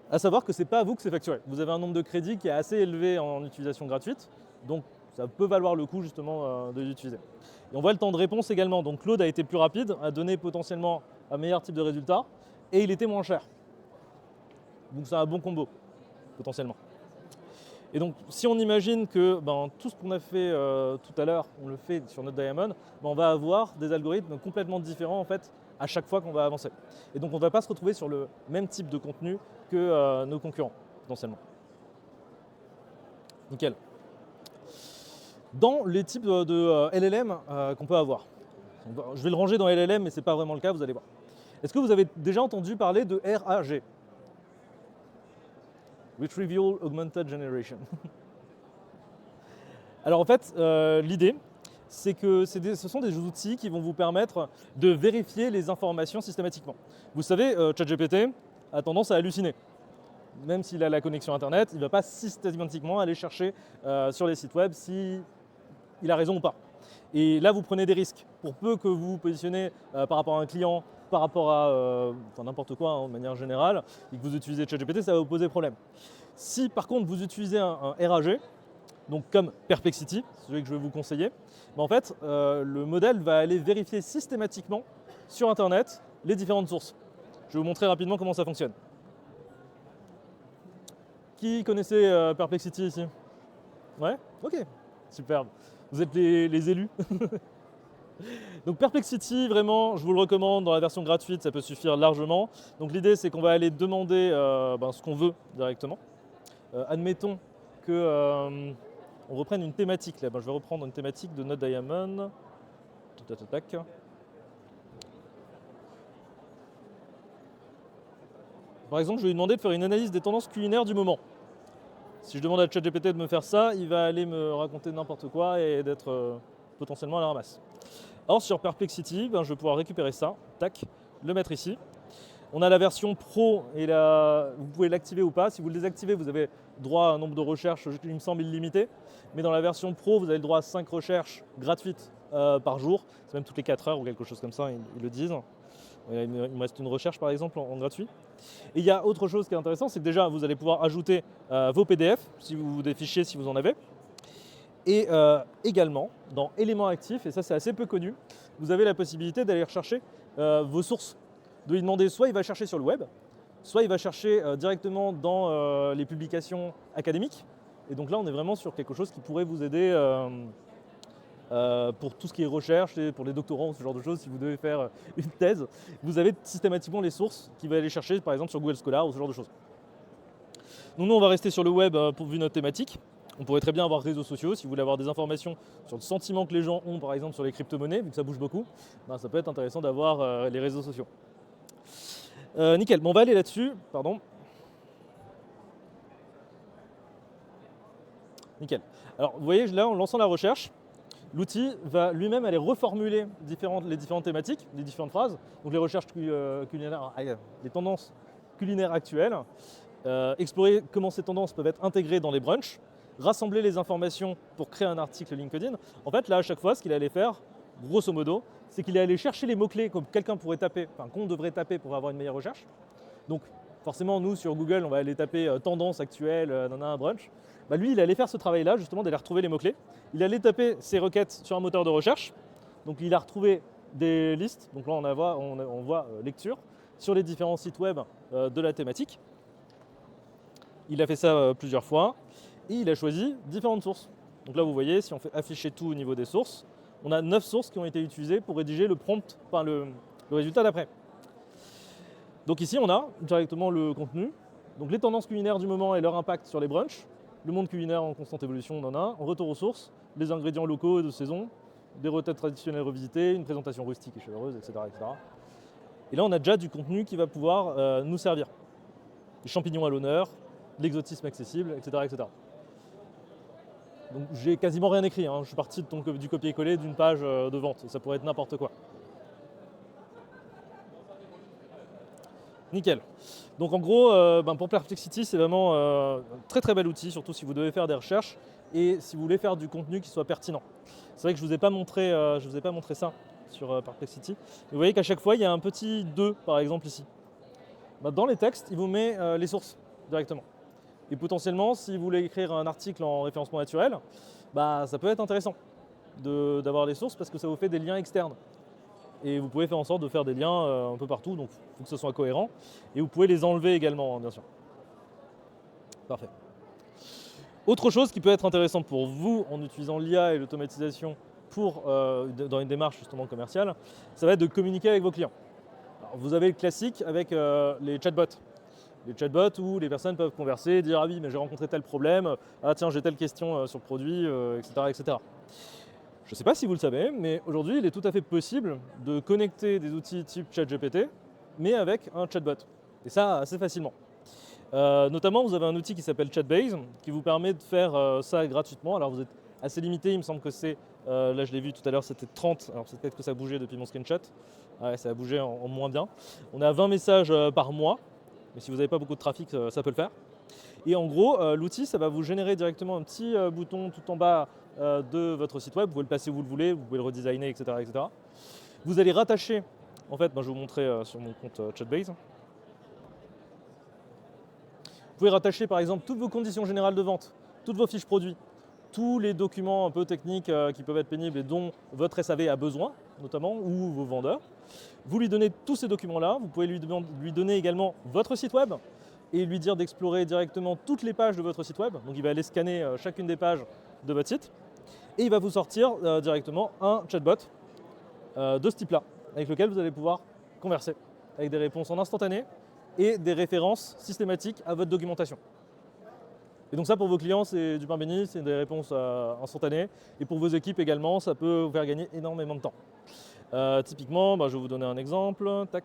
à savoir que c'est pas à vous que c'est facturé. Vous avez un nombre de crédits qui est assez élevé en utilisation gratuite, donc ça peut valoir le coup justement de l'utiliser. Et on voit le temps de réponse également, donc Claude a été plus rapide, a donné potentiellement un meilleur type de résultat, et il était moins cher. Donc c'est un bon combo, potentiellement. Et donc si on imagine que tout ce qu'on a fait tout à l'heure, on le fait sur notre Diamond, on va avoir des algorithmes complètement différents en fait à chaque fois qu'on va avancer. Et donc on ne va pas se retrouver sur le même type de contenu que nos concurrents, potentiellement. Nickel. Dans les types de LLM qu'on peut avoir, je vais le ranger dans LLM, mais ce n'est pas vraiment le cas, vous allez voir. Est-ce que vous avez déjà entendu parler de RAG? Retrieval Augmented Generation. Alors en fait, l'idée, c'est que ce sont des outils qui vont vous permettre de vérifier les informations systématiquement. Vous savez, ChatGPT a tendance à halluciner. Même s'il a la connexion Internet, il ne va pas systématiquement aller chercher sur les sites web s'il a raison ou pas. Et là, vous prenez des risques. Pour peu que vous vous positionnez par rapport à un client, par rapport à n'importe quoi de manière générale, et que vous utilisez ChatGPT, ça va vous poser problème. Si par contre vous utilisez un RAG, donc comme Perplexity, celui que je vais vous conseiller, en fait, le modèle va aller vérifier systématiquement sur Internet les différentes sources. Je vais vous montrer rapidement comment ça fonctionne. qui connaissait Perplexity ici? Ouais? Ok, superbe. Vous êtes les élus. Donc Perplexity, vraiment, je vous le recommande, dans la version gratuite, ça peut suffire largement. Donc l'idée, c'est qu'on va aller demander ce qu'on veut directement. Admettons que on reprenne une thématique là. Je vais reprendre une thématique de Node Diamond. Tac. Par exemple, je vais lui demander de faire une analyse des tendances culinaires du moment. Si je demande à ChatGPT de me faire ça, il va aller me raconter n'importe quoi et d'être potentiellement à la ramasse. Or, sur Perplexity, je vais pouvoir récupérer ça, tac, le mettre ici. On a la version pro et vous pouvez l'activer ou pas. Si vous le désactivez, vous avez droit à un nombre de recherches, il me semble, illimité. Mais dans la version pro, vous avez le droit à 5 recherches gratuites par jour. C'est même toutes les 4 heures ou quelque chose comme ça, ils le disent. Il me reste une recherche par exemple en gratuit. Et il y a autre chose qui est intéressant, c'est que déjà vous allez pouvoir ajouter vos PDF, des fichiers si vous en avez. Et également, dans éléments actifs, et ça c'est assez peu connu, vous avez la possibilité d'aller rechercher vos sources. De lui demander, soit il va chercher sur le web, soit il va chercher directement dans les publications académiques. Et donc là, on est vraiment sur quelque chose qui pourrait vous aider pour tout ce qui est recherche et pour les doctorants ou ce genre de choses. Si vous devez faire une thèse, vous avez systématiquement les sources qui va aller chercher, par exemple sur Google Scholar ou ce genre de choses. Donc nous, on va rester sur le web vu notre thématique. On pourrait très bien avoir réseaux sociaux. Si vous voulez avoir des informations sur le sentiment que les gens ont, par exemple sur les crypto-monnaies, vu que ça bouge beaucoup, ça peut être intéressant d'avoir les réseaux sociaux. Nickel, on va aller là-dessus, pardon. Nickel. Alors vous voyez là, en lançant la recherche, l'outil va lui-même aller reformuler les différentes thématiques, les différentes phrases, donc les recherches culinaires, les tendances culinaires actuelles, explorer comment ces tendances peuvent être intégrées dans les brunchs, rassembler les informations pour créer un article LinkedIn. En fait, là, à chaque fois, ce qu'il allait faire, grosso modo, c'est qu'il allait chercher les mots-clés que quelqu'un pourrait taper, qu'on devrait taper pour avoir une meilleure recherche. Donc, forcément, nous, sur Google, on va aller taper tendance actuelle, un brunch. Lui, il allait faire ce travail-là, justement, d'aller retrouver les mots-clés. Il allait taper ses requêtes sur un moteur de recherche. Donc, il a retrouvé des listes. Donc là, on voit lecture sur les différents sites web de la thématique. Il a fait ça plusieurs fois. Et il a choisi différentes sources. Donc là, vous voyez, si on fait afficher tout au niveau des sources, on a 9 sources qui ont été utilisées pour rédiger le prompt, le résultat d'après. Donc ici, on a directement le contenu. Donc les tendances culinaires du moment et leur impact sur les brunchs. Le monde culinaire en constante évolution, on en a. En retour aux sources, les ingrédients locaux et de saison, des recettes traditionnelles revisitées, une présentation rustique et chaleureuse, etc., etc. Et là, on a déjà du contenu qui va pouvoir nous servir. Les champignons à l'honneur, l'exotisme accessible, etc., etc. Donc j'ai quasiment rien écrit, je suis parti du copier-coller d'une page de vente, ça pourrait être n'importe quoi. Nickel. Donc en gros, pour Perplexity, c'est vraiment un très très bel outil, surtout si vous devez faire des recherches et si vous voulez faire du contenu qui soit pertinent. C'est vrai que je ne vous ai pas montré ça sur Perplexity. Vous voyez qu'à chaque fois, il y a un petit 2 par exemple ici. Dans les textes, il vous met les sources directement. Et potentiellement, si vous voulez écrire un article en référencement naturel, ça peut être intéressant d'avoir les sources parce que ça vous fait des liens externes. Et vous pouvez faire en sorte de faire des liens un peu partout, donc il faut que ce soit cohérent. Et vous pouvez les enlever également, bien sûr. Parfait. Autre chose qui peut être intéressante pour vous en utilisant l'IA et l'automatisation dans une démarche justement commerciale, ça va être de communiquer avec vos clients. Alors, vous avez le classique avec les chatbots. Les chatbots où les personnes peuvent converser, dire ah oui mais j'ai rencontré tel problème, ah tiens j'ai telle question sur le produit, etc., etc. Je ne sais pas si vous le savez, mais aujourd'hui il est tout à fait possible de connecter des outils type ChatGPT, mais avec un chatbot. Et ça assez facilement. Notamment vous avez un outil qui s'appelle Chatbase, qui vous permet de faire ça gratuitement. Alors vous êtes assez limité, il me semble que c'est, là je l'ai vu tout à l'heure, c'était 30, alors c'est peut-être que ça a bougé depuis mon screenshot. Ouais, ça a bougé en moins bien. On a 20 messages par mois. Mais si vous n'avez pas beaucoup de trafic, ça peut le faire. Et en gros, l'outil, ça va vous générer directement un petit bouton tout en bas de votre site web. Vous pouvez le placer où vous le voulez, vous pouvez le redesigner, etc., etc. Vous allez rattacher, en fait, je vais vous montrer sur mon compte Chatbase. Vous pouvez rattacher par exemple toutes vos conditions générales de vente, toutes vos fiches produits, tous les documents un peu techniques qui peuvent être pénibles et dont votre SAV a besoin, notamment, ou vos vendeurs. Vous lui donnez tous ces documents-là, vous pouvez lui donner également votre site web, et lui dire d'explorer directement toutes les pages de votre site web. Donc il va aller scanner chacune des pages de votre site et il va vous sortir directement un chatbot de ce type-là, avec lequel vous allez pouvoir converser, avec des réponses en instantané et des références systématiques à votre documentation. Et donc ça, pour vos clients, c'est du pain béni, c'est des réponses instantanées. Et pour vos équipes également, ça peut vous faire gagner énormément de temps. Typiquement, je vais vous donner un exemple. Tac.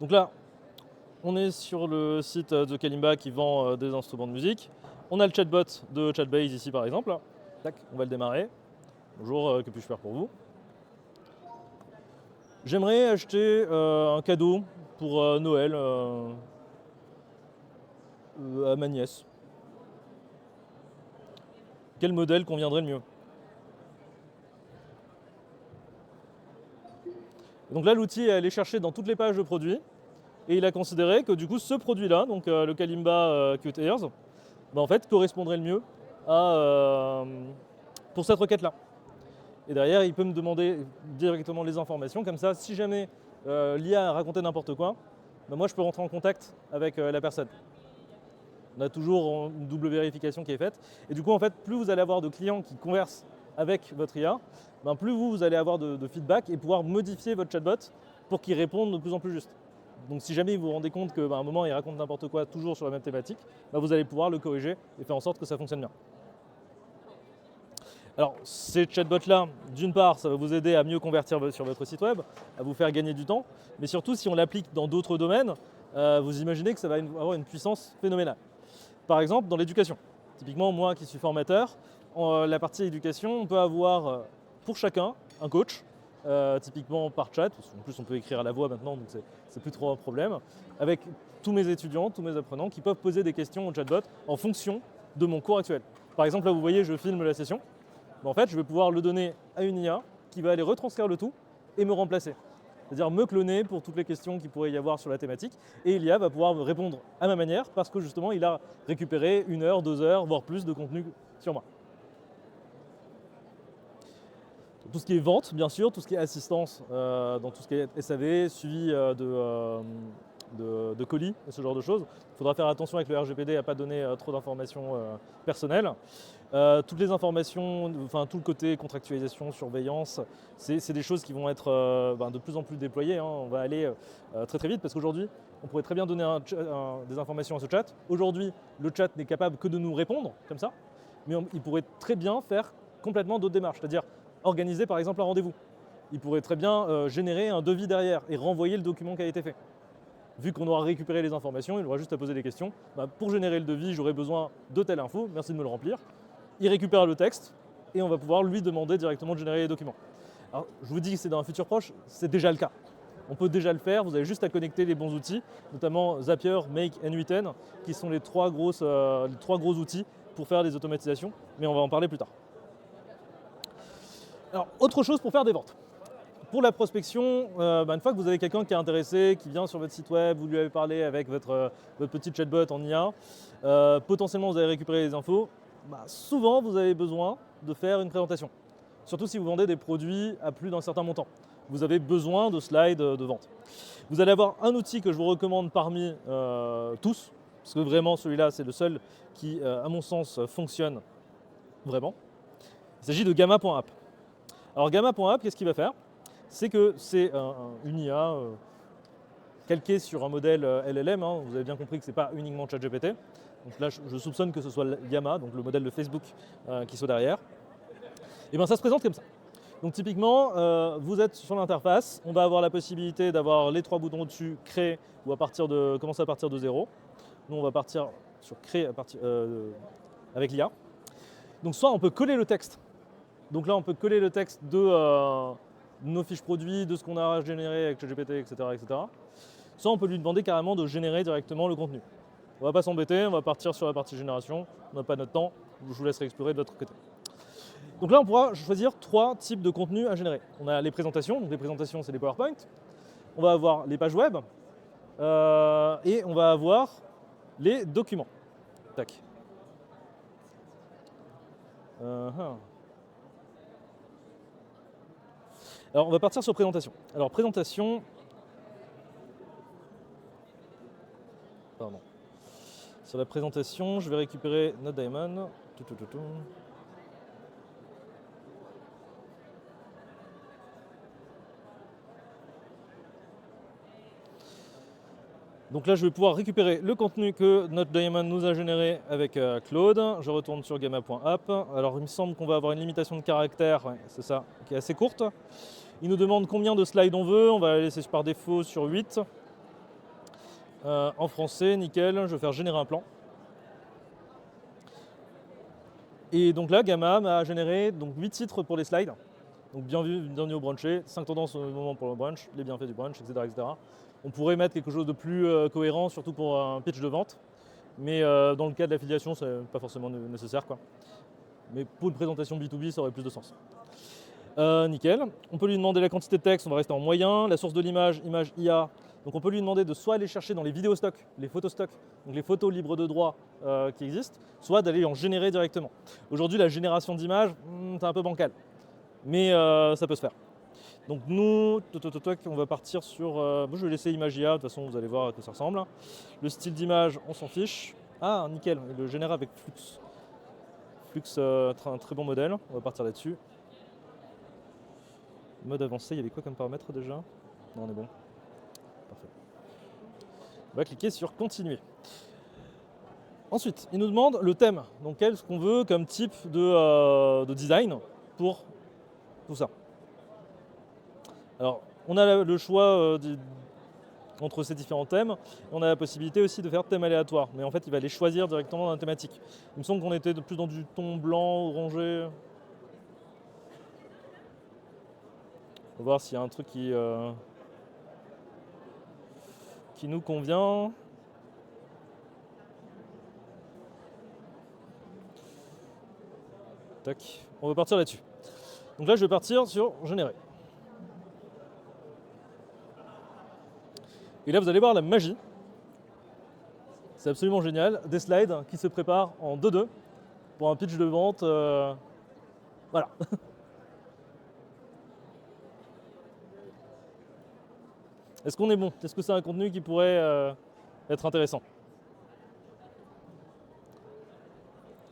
Donc là, on est sur le site de Kalimba qui vend des instruments de musique. On a le chatbot de Chatbase ici par exemple. Tac, on va le démarrer. Bonjour, que puis-je faire pour vous? J'aimerais acheter un cadeau pour Noël à ma nièce. Quel modèle conviendrait le mieux? Donc là, l'outil est allé chercher dans toutes les pages de produits et il a considéré que du coup, ce produit-là, donc le Kalimba Cute Ears, en fait, correspondrait le mieux pour cette requête-là. Et derrière, il peut me demander directement les informations. Comme ça, si jamais l'IA a raconté n'importe quoi, moi, je peux rentrer en contact avec la personne. On a toujours une double vérification qui est faite. Et du coup, en fait, plus vous allez avoir de clients qui conversent avec votre IA, plus vous allez avoir de feedback et pouvoir modifier votre chatbot pour qu'il réponde de plus en plus juste. Donc si jamais vous vous rendez compte qu'à un moment il raconte n'importe quoi toujours sur la même thématique, vous allez pouvoir le corriger et faire en sorte que ça fonctionne bien. Alors ces chatbots-là, d'une part, ça va vous aider à mieux convertir sur votre site web, à vous faire gagner du temps, mais surtout si on l'applique dans d'autres domaines, vous imaginez que ça va avoir une puissance phénoménale. Par exemple, dans l'éducation. Typiquement, moi qui suis formateur, la partie éducation, on peut avoir pour chacun un coach, typiquement par chat, en plus on peut écrire à la voix maintenant, donc c'est plus trop un problème, avec tous mes étudiants, tous mes apprenants qui peuvent poser des questions au chatbot en fonction de mon cours actuel. Par exemple, là vous voyez, je filme la session. En fait, je vais pouvoir le donner à une IA qui va aller retranscrire le tout et me remplacer. C'est-à-dire me cloner pour toutes les questions qu'il pourrait y avoir sur la thématique. Et l'IA va pouvoir me répondre à ma manière parce que justement, il a récupéré 1 heure, 2 heures, voire plus de contenu sur moi. Tout ce qui est vente, bien sûr, tout ce qui est assistance dans tout ce qui est SAV, suivi de colis et ce genre de choses. Il faudra faire attention avec le RGPD à ne pas donner trop d'informations personnelles. Toutes les informations, enfin tout le côté contractualisation, surveillance, c'est des choses qui vont être de plus en plus déployées. On va aller très très vite parce qu'aujourd'hui, on pourrait très bien donner des informations à ce chat. Aujourd'hui, le chat n'est capable que de nous répondre comme ça, mais il pourrait très bien faire complètement d'autres démarches, c'est-à-dire organiser par exemple un rendez-vous. Il pourrait très bien générer un devis derrière et renvoyer le document qui a été fait. Vu qu'on aura récupéré les informations, il aura juste à poser des questions. Pour générer le devis, j'aurai besoin de telle info, merci de me le remplir. Il récupère le texte et on va pouvoir lui demander directement de générer les documents. Alors, je vous dis que c'est dans un futur proche, c'est déjà le cas. On peut déjà le faire, vous avez juste à connecter les bons outils, notamment Zapier, Make et Nuiten, qui sont les trois gros outils pour faire des automatisations, mais on va en parler plus tard. Alors, autre chose pour faire des ventes. Pour la prospection, une fois que vous avez quelqu'un qui est intéressé, qui vient sur votre site web, vous lui avez parlé avec votre petit chatbot en IA, potentiellement vous avez récupéré les infos, souvent vous avez besoin de faire une présentation. Surtout si vous vendez des produits à plus d'un certain montant. Vous avez besoin de slides de vente. Vous allez avoir un outil que je vous recommande parmi tous, parce que vraiment celui-là c'est le seul qui, à mon sens, fonctionne vraiment. Il s'agit de Gamma.app. Alors Gamma.app, qu'est-ce qu'il va faire? C'est que c'est une IA calquée sur un modèle LLM. Vous avez bien compris que ce n'est pas uniquement ChatGPT. Donc là, je soupçonne que ce soit Gamma, donc le modèle de Facebook qui soit derrière. Et bien ça se présente comme ça. Donc typiquement, vous êtes sur l'interface, on va avoir la possibilité d'avoir les 3 boutons au-dessus, créer ou commencer à partir de 0. Nous, on va partir sur créer avec l'IA. Donc soit on peut coller le texte. Donc là, on peut coller le texte de nos fiches produits, de ce qu'on a généré avec ChatGPT, etc., etc. Soit on peut lui demander carrément de générer directement le contenu. On ne va pas s'embêter, on va partir sur la partie génération, on n'a pas notre temps, je vous laisserai explorer de l'autre côté. Donc là, on pourra choisir 3 types de contenus à générer. On a les présentations, donc les présentations c'est les PowerPoint. On va avoir les pages web et on va avoir les documents. Tac. Alors on va partir sur présentation. Alors présentation, Sur la présentation, je vais récupérer notre diamond. Tout. Donc là, je vais pouvoir récupérer le contenu que notre Diamond nous a généré avec Claude. Je retourne sur gamma.app. Alors, il me semble qu'on va avoir une limitation de caractères, ouais, c'est ça, qui est assez courte. Il nous demande combien de slides on veut. On va la laisser par défaut sur 8. En français, nickel. Je vais faire générer un plan. Et donc là, Gamma m'a généré donc, 8 titres pour les slides. Donc bienvenue au brunché, 5 tendances au moment pour le brunch, les bienfaits du brunch, etc. etc. On pourrait mettre quelque chose de plus cohérent, surtout pour un pitch de vente. Mais dans le cas de l'affiliation, ce n'est pas forcément nécessaire, quoi. Mais pour une présentation B2B, ça aurait plus de sens. Nickel. On peut lui demander la quantité de texte, on va rester en moyen. La source de l'image, image IA. Donc on peut lui demander de soit aller chercher dans les vidéos stocks, les photos stocks, donc les photos libres de droit qui existent, soit d'aller en générer directement. Aujourd'hui, la génération d'images, c'est un peu bancal. Mais ça peut se faire. Donc nous, on va partir sur... je vais laisser image IA, de toute façon vous allez voir à quoi ça ressemble. Le style d'image, on s'en fiche. Ah, nickel, il le génère avec Flux. Flux, un très bon modèle, on va partir là-dessus. Mode avancé, il y avait quoi comme paramètre déjà? Non, on est bon. Parfait. On va cliquer sur continuer. Ensuite, il nous demande le thème, donc qu'est-ce qu'on veut comme type de design pour tout ça. Alors, on a le choix entre ces différents thèmes. On a la possibilité aussi de faire thème aléatoire, mais en fait, il va les choisir directement dans la thématique. Il me semble qu'on était plus dans du ton blanc, orangé. On va voir s'il y a un truc qui nous convient. Tac, on va partir là-dessus. Donc là, je vais partir sur générer. Et là, vous allez voir la magie. C'est absolument génial. Des slides qui se préparent en 2-2 pour un pitch de vente. Voilà. Est-ce qu'on est bon? Est-ce que c'est un contenu qui pourrait être intéressant?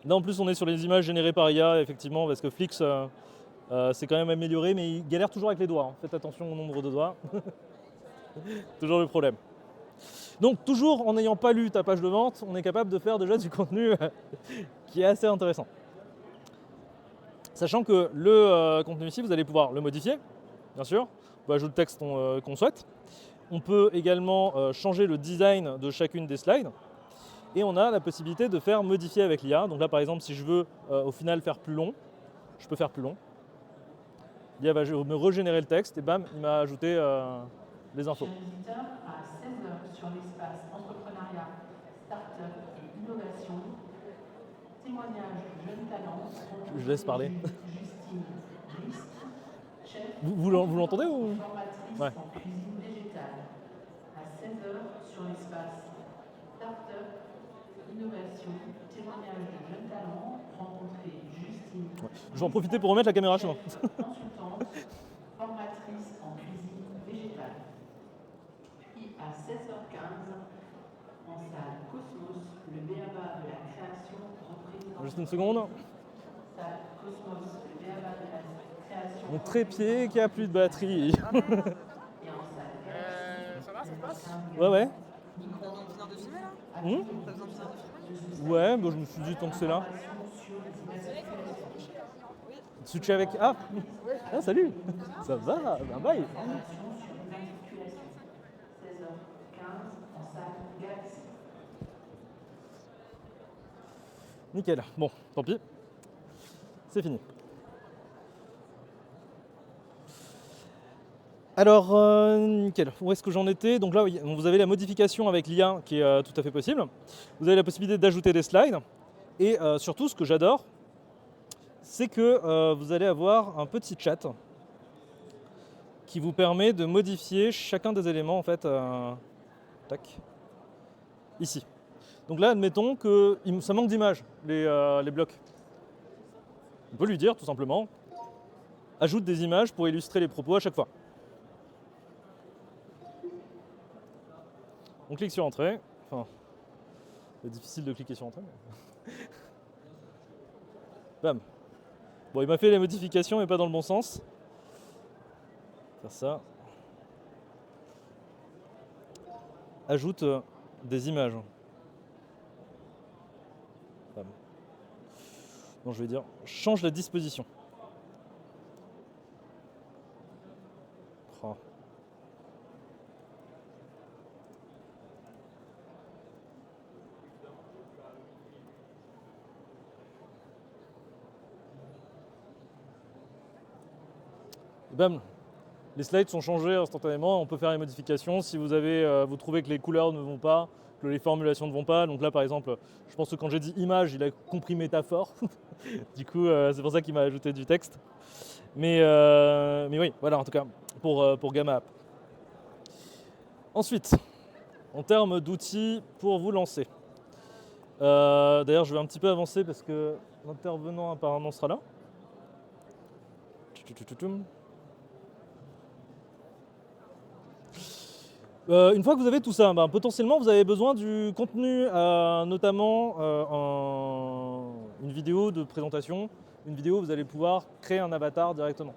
Là, en plus, on est sur les images générées par IA, effectivement, parce que Flix s'est quand même amélioré, mais il galère toujours avec les doigts. Hein. Faites attention au nombre de doigts. Toujours le problème. Donc, toujours en n'ayant pas lu ta page de vente, on est capable de faire déjà du contenu qui est assez intéressant. Sachant que le contenu ici, vous allez pouvoir le modifier, bien sûr. On peut ajouter le texte qu'on souhaite. On peut également changer le design de chacune des slides. Et on a la possibilité de faire modifier avec l'IA. Donc là, par exemple, si je veux au final faire plus long, je peux faire plus long. L'IA va me régénérer le texte et bam, il m'a ajouté les infos. Chers visiteurs, à 16h sur l'espace entrepreneuriat, start-up et innovation, témoignage jeunes talents. Je laisse parler. Justine Rist, chef. Vous l'entendez ou? Formatrice Ouais. en cuisine végétale. À 16h sur l'espace start-up, innovation, témoignage de jeunes talents. Rencontrer Justine. Ouais. Je vais en profiter pour remettre la caméra chez moi. Consultante, formatrice en cuisine végétale. Puis à 16h15, en salle Cosmos, le b.a.-ba de la création reprise. Juste une seconde. Salle Cosmos, le b.a.-ba de la création. Mon trépied qui a plus de batterie. Et en salle Ça va, ça se passe? Ouais, ouais. On a besoin de filmer là? T'as Hmm, besoin de filmer? ouais, bah, je me suis dit tant que c'est là. Switcher avec. Ah, salut. Ça va, ben bye. sur l'articulation. 16h15, en salle Galaxy. Nickel. Bon, tant pis. C'est fini. Alors, nickel. Où est-ce que j'en étais? Donc là, vous avez la modification avec l'IA qui est tout à fait possible. Vous avez la possibilité d'ajouter des slides. Et surtout, ce que j'adore, c'est que vous allez avoir un petit chat qui vous permet de modifier chacun des éléments en fait. Tac. Ici. Donc là, admettons que ça manque d'images, les blocs. On peut lui dire tout simplement, ajoute des images pour illustrer les propos à chaque fois. On clique sur Entrée. Enfin, C'est difficile de cliquer sur Entrée. Mais... Bam. Bon, il m'a fait les modifications mais pas dans le bon sens. Faire ça. Ajoute des images. Bam. Non, je vais dire change la disposition. Oh. Bam, les slides sont changés instantanément, on peut faire les modifications. Si vous avez, vous trouvez que les couleurs ne vont pas, que les formulations ne vont pas, donc là par exemple, je pense que quand j'ai dit image, il a compris métaphore. Du coup, c'est pour ça qu'il m'a ajouté du texte. Mais oui, voilà en tout cas, pour Gamma App. Ensuite, en termes d'outils pour vous lancer. D'ailleurs, je vais un petit peu avancer parce que l'intervenant apparemment sera là. Une fois que vous avez tout ça, potentiellement vous avez besoin du contenu, notamment une vidéo de présentation, une vidéo où vous allez pouvoir créer un avatar directement.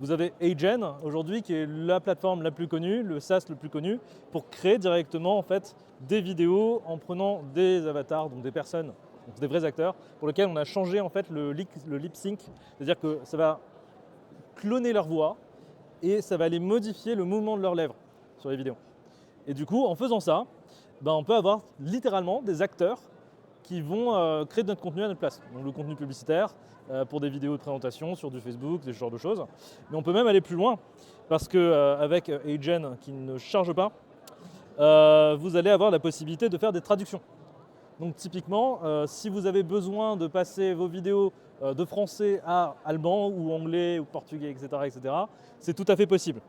Vous avez Agen aujourd'hui qui est la plateforme la plus connue, le SaaS le plus connu, pour créer directement en fait des vidéos en prenant des avatars, donc des personnes, donc des vrais acteurs, pour lesquels on a changé en fait le lip sync, c'est-à-dire que ça va cloner leur voix et ça va aller modifier le mouvement de leurs lèvres sur les vidéos. Et du coup, en faisant ça, on peut avoir littéralement des acteurs qui vont créer de notre contenu à notre place. Donc le contenu publicitaire pour des vidéos de présentation sur du Facebook, ce genre de choses. Mais on peut même aller plus loin parce qu'avec Agen qui ne charge pas, vous allez avoir la possibilité de faire des traductions. Donc typiquement, si vous avez besoin de passer vos vidéos de français à allemand ou anglais ou portugais, etc., c'est tout à fait possible.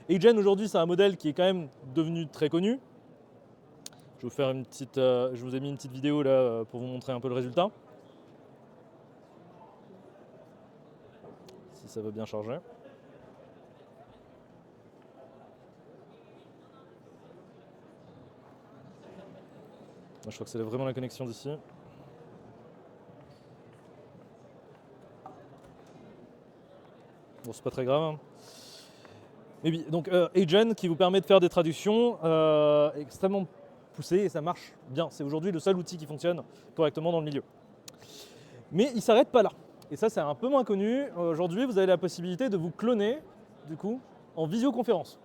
Agen aujourd'hui c'est un modèle qui est quand même devenu très connu. Je vais vous faire une petite, je vous ai mis une petite vidéo là pour vous montrer un peu le résultat. Si ça va bien charger. Moi, je crois que c'est vraiment la connexion d'ici. Bon, c'est pas très grave. Mais oui, donc Agen qui vous permet de faire des traductions extrêmement poussées et ça marche bien. C'est aujourd'hui le seul outil qui fonctionne correctement dans le milieu. Mais il ne s'arrête pas là. Et ça, c'est un peu moins connu. Aujourd'hui, vous avez la possibilité de vous cloner, du coup, en visioconférence.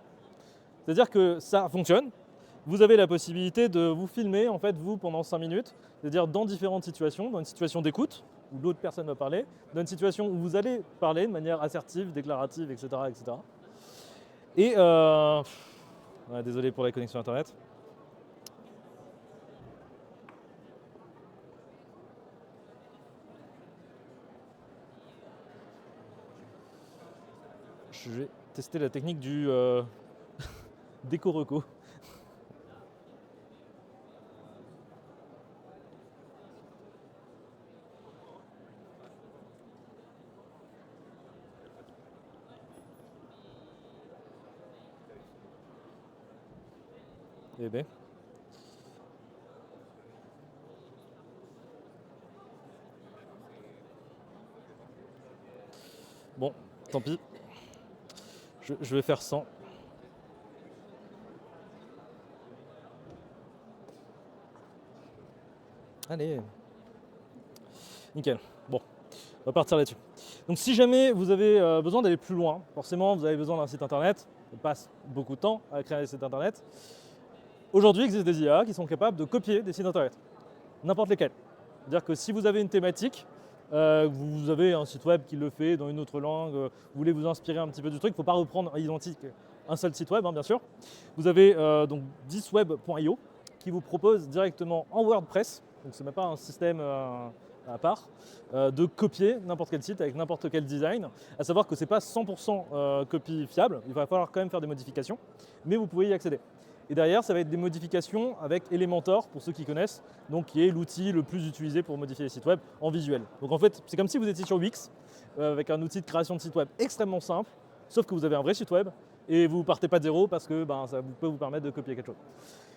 C'est-à-dire que ça fonctionne. Vous avez la possibilité de vous filmer, en fait, vous, pendant 5 minutes, c'est-à-dire dans différentes situations, dans une situation d'écoute, où l'autre personne va parler, dans une situation où vous allez parler de manière assertive, déclarative, etc. Et ouais, désolé pour la connexion internet. Je vais tester la technique du déco-reco. Eh ben. Bon, tant pis. Je vais faire 100. Allez. Nickel. Bon, on va partir là-dessus. Donc si jamais vous avez besoin d'aller plus loin, forcément vous avez besoin d'un site internet. On passe beaucoup de temps à créer un site internet. Aujourd'hui, il existe des IA qui sont capables de copier des sites internet, n'importe lesquels. C'est-à-dire que si vous avez une thématique, vous avez un site web qui le fait dans une autre langue, vous voulez vous inspirer un petit peu du truc, il ne faut pas reprendre à identique un seul site web, bien sûr. Vous avez donc 10web.io qui vous propose directement en WordPress, donc ce n'est même pas un système à part, de copier n'importe quel site avec n'importe quel design, à savoir que ce n'est pas 100% copie fiable, il va falloir quand même faire des modifications, mais vous pouvez y accéder. Et derrière, ça va être des modifications avec Elementor, pour ceux qui connaissent, donc qui est l'outil le plus utilisé pour modifier les sites web en visuel. Donc en fait, c'est comme si vous étiez sur Wix, avec un outil de création de site web extrêmement simple, sauf que vous avez un vrai site web, et vous ne partez pas de zéro parce que ça peut vous permettre de copier quelque chose.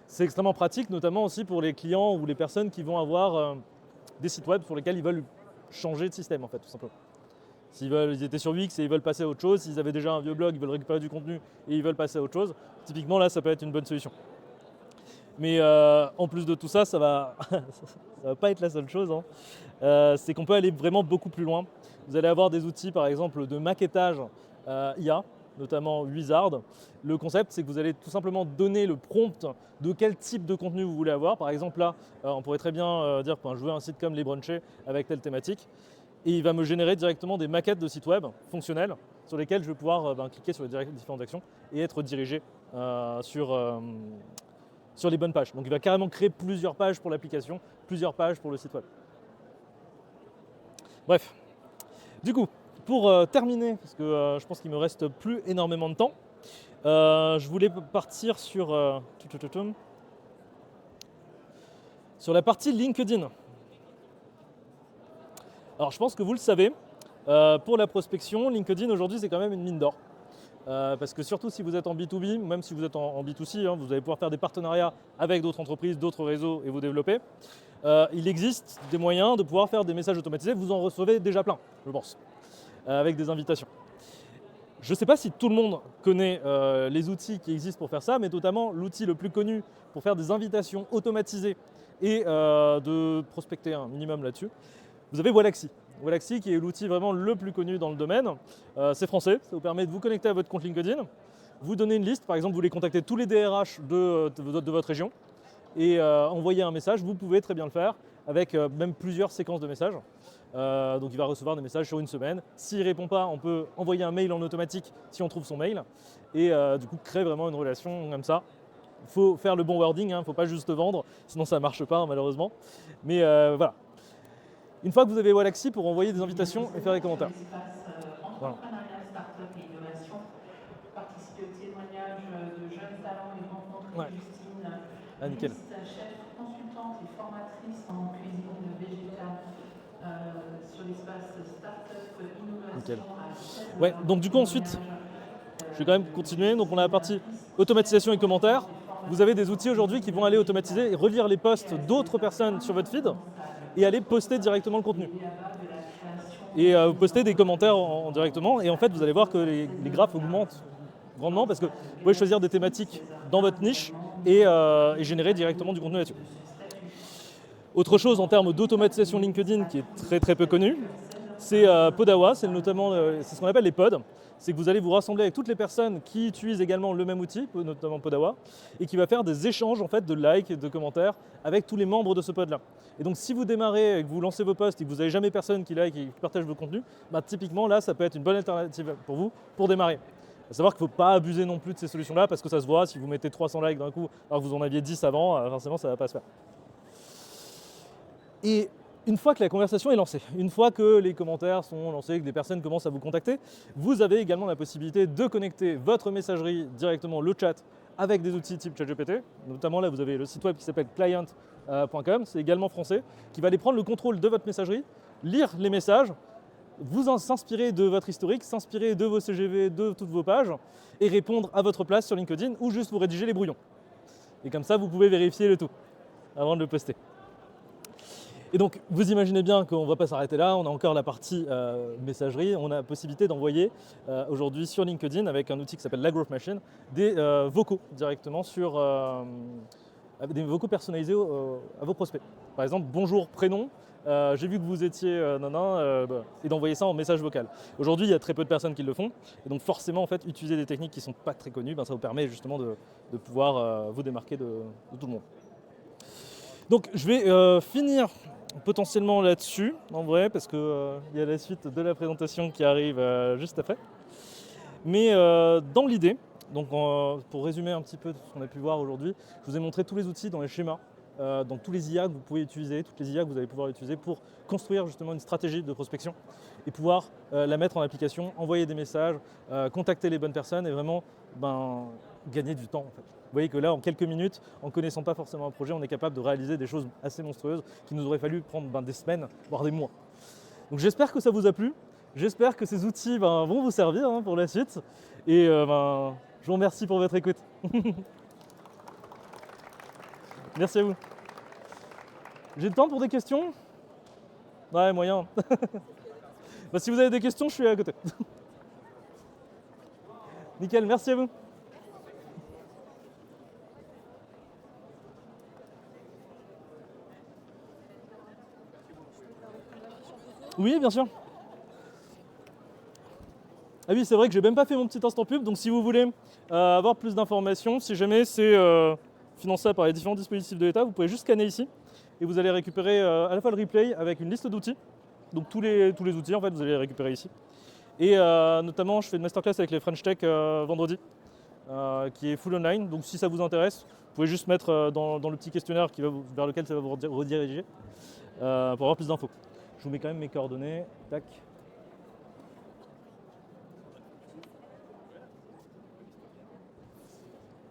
C'est extrêmement pratique, notamment aussi pour les clients ou les personnes qui vont avoir des sites web sur lesquels ils veulent changer de système, en fait, tout simplement. Ils étaient sur Wix et ils veulent passer à autre chose, s'ils avaient déjà un vieux blog, ils veulent récupérer du contenu et ils veulent passer à autre chose, typiquement là, ça peut être une bonne solution. Mais en plus de tout ça, ça va pas être la seule chose, hein. C'est qu'on peut aller vraiment beaucoup plus loin. Vous allez avoir des outils, par exemple, de maquettage IA, notamment Wizard. Le concept, c'est que vous allez tout simplement donner le prompt de quel type de contenu vous voulez avoir. Par exemple, là, on pourrait très bien dire je veux un site comme Les Brunchés avec telle thématique. Et il va me générer directement des maquettes de sites web fonctionnels sur lesquels je vais pouvoir cliquer sur les différentes actions et être dirigé sur les bonnes pages. Donc il va carrément créer plusieurs pages pour l'application, plusieurs pages pour le site web. Bref, du coup, pour terminer, parce que je pense qu'il me reste plus énormément de temps, je voulais partir sur la partie LinkedIn. Alors je pense que vous le savez, pour la prospection, LinkedIn aujourd'hui c'est quand même une mine d'or. Parce que surtout si vous êtes en B2B, même si vous êtes en B2C, hein, vous allez pouvoir faire des partenariats avec d'autres entreprises, d'autres réseaux et vous développer. Il existe des moyens de pouvoir faire des messages automatisés, vous en recevez déjà plein, je pense, avec des invitations. Je ne sais pas si tout le monde connaît les outils qui existent pour faire ça, mais notamment l'outil le plus connu pour faire des invitations automatisées et de prospecter un minimum là-dessus. Vous avez Wallaxy. Wallaxy qui est l'outil vraiment le plus connu dans le domaine. C'est français, ça vous permet de vous connecter à votre compte LinkedIn. Vous donnez une liste, par exemple vous voulez contacter tous les DRH de votre région et envoyer un message, vous pouvez très bien le faire avec même plusieurs séquences de messages. Donc il va recevoir des messages sur une semaine. S'il ne répond pas, on peut envoyer un mail en automatique si on trouve son mail et du coup créer vraiment une relation comme ça. Il faut faire le bon wording, il ne faut pas juste vendre, sinon ça ne marche pas malheureusement. Mais voilà. Une fois que vous avez Wallaxy pour envoyer des invitations et faire des commentaires. Voilà. Entrepreneuriat, start-up et innovation. Participer au témoignage de jeunes talents et rencontrer Justine, nickel. chef consultante et formatrice en cuisine végétale sur l'espace start-up innovation. Nickel. Ouais, donc du coup ensuite, je vais quand même continuer. Donc on a la partie automatisation et commentaires. Vous avez des outils aujourd'hui qui vont aller automatiser et relire les posts d'autres personnes sur votre feed et aller poster directement le contenu. Et vous postez des commentaires directement et en fait vous allez voir que les graphes augmentent grandement parce que vous pouvez choisir des thématiques dans votre niche et générer directement du contenu là-dessus. Autre chose en termes d'automatisation LinkedIn qui est très très peu connue, c'est Podawa, c'est ce qu'on appelle les pods. C'est que vous allez vous rassembler avec toutes les personnes qui utilisent également le même outil, notamment Podawa, et qui va faire des échanges en fait, de likes et de commentaires avec tous les membres de ce pod-là. Et donc si vous démarrez et que vous lancez vos posts et que vous n'avez jamais personne qui like et qui partage vos contenus, typiquement là ça peut être une bonne alternative pour vous pour démarrer. Il faut savoir qu'il ne faut pas abuser non plus de ces solutions-là parce que ça se voit, si vous mettez 300 likes d'un coup alors que vous en aviez 10 avant, forcément ça ne va pas se faire. Et une fois que la conversation est lancée, une fois que les commentaires sont lancés, que des personnes commencent à vous contacter, vous avez également la possibilité de connecter votre messagerie directement, le chat, avec des outils type ChatGPT. Notamment là, vous avez le site web qui s'appelle client.com, c'est également français, qui va aller prendre le contrôle de votre messagerie, lire les messages, s'inspirer de votre historique, s'inspirer de vos CGV, de toutes vos pages, et répondre à votre place sur LinkedIn ou juste vous rédiger les brouillons. Et comme ça, vous pouvez vérifier le tout avant de le poster. Et donc, vous imaginez bien qu'on ne va pas s'arrêter là, on a encore la partie messagerie, on a la possibilité d'envoyer aujourd'hui sur LinkedIn avec un outil qui s'appelle la Growth Machine, des vocaux directement des vocaux personnalisés à vos prospects. Par exemple, bonjour, prénom, j'ai vu que vous étiez et d'envoyer ça en message vocal. Aujourd'hui, il y a très peu de personnes qui le font, et donc forcément, en fait, utiliser des techniques qui ne sont pas très connues, ça vous permet justement de pouvoir vous démarquer de tout le monde. Donc, je vais finir potentiellement là-dessus, en vrai, parce qu'il y a la suite de la présentation qui arrive juste après. Mais dans l'idée, donc pour résumer un petit peu ce qu'on a pu voir aujourd'hui, je vous ai montré tous les outils dans les schémas, donc tous les IA que vous pouvez utiliser, toutes les IA que vous allez pouvoir utiliser pour construire justement une stratégie de prospection et pouvoir la mettre en application, envoyer des messages, contacter les bonnes personnes et vraiment gagner du temps en fait. Vous voyez que là, en quelques minutes, en ne connaissant pas forcément un projet, on est capable de réaliser des choses assez monstrueuses qui nous auraient fallu prendre des semaines, voire des mois. Donc j'espère que ça vous a plu. J'espère que ces outils vont vous servir pour la suite. Et je vous remercie pour votre écoute. Merci à vous. J'ai le temps pour des questions? Ouais, moyen. Bah, si vous avez des questions, je suis à côté. Nickel, merci à vous. Oui, bien sûr. Ah oui, c'est vrai que j'ai même pas fait mon petit instant pub, donc si vous voulez avoir plus d'informations, si jamais c'est financé par les différents dispositifs de l'État, vous pouvez juste scanner ici et vous allez récupérer à la fois le replay avec une liste d'outils. Donc tous les outils en fait, vous allez les récupérer ici. Et notamment, je fais une masterclass avec les French Tech vendredi, qui est full online. Donc si ça vous intéresse, vous pouvez juste mettre dans le petit questionnaire vers lequel ça va vous rediriger pour avoir plus d'infos. Je vous mets quand même mes coordonnées. Tac.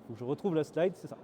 Faut que je retrouve la slide, c'est ça.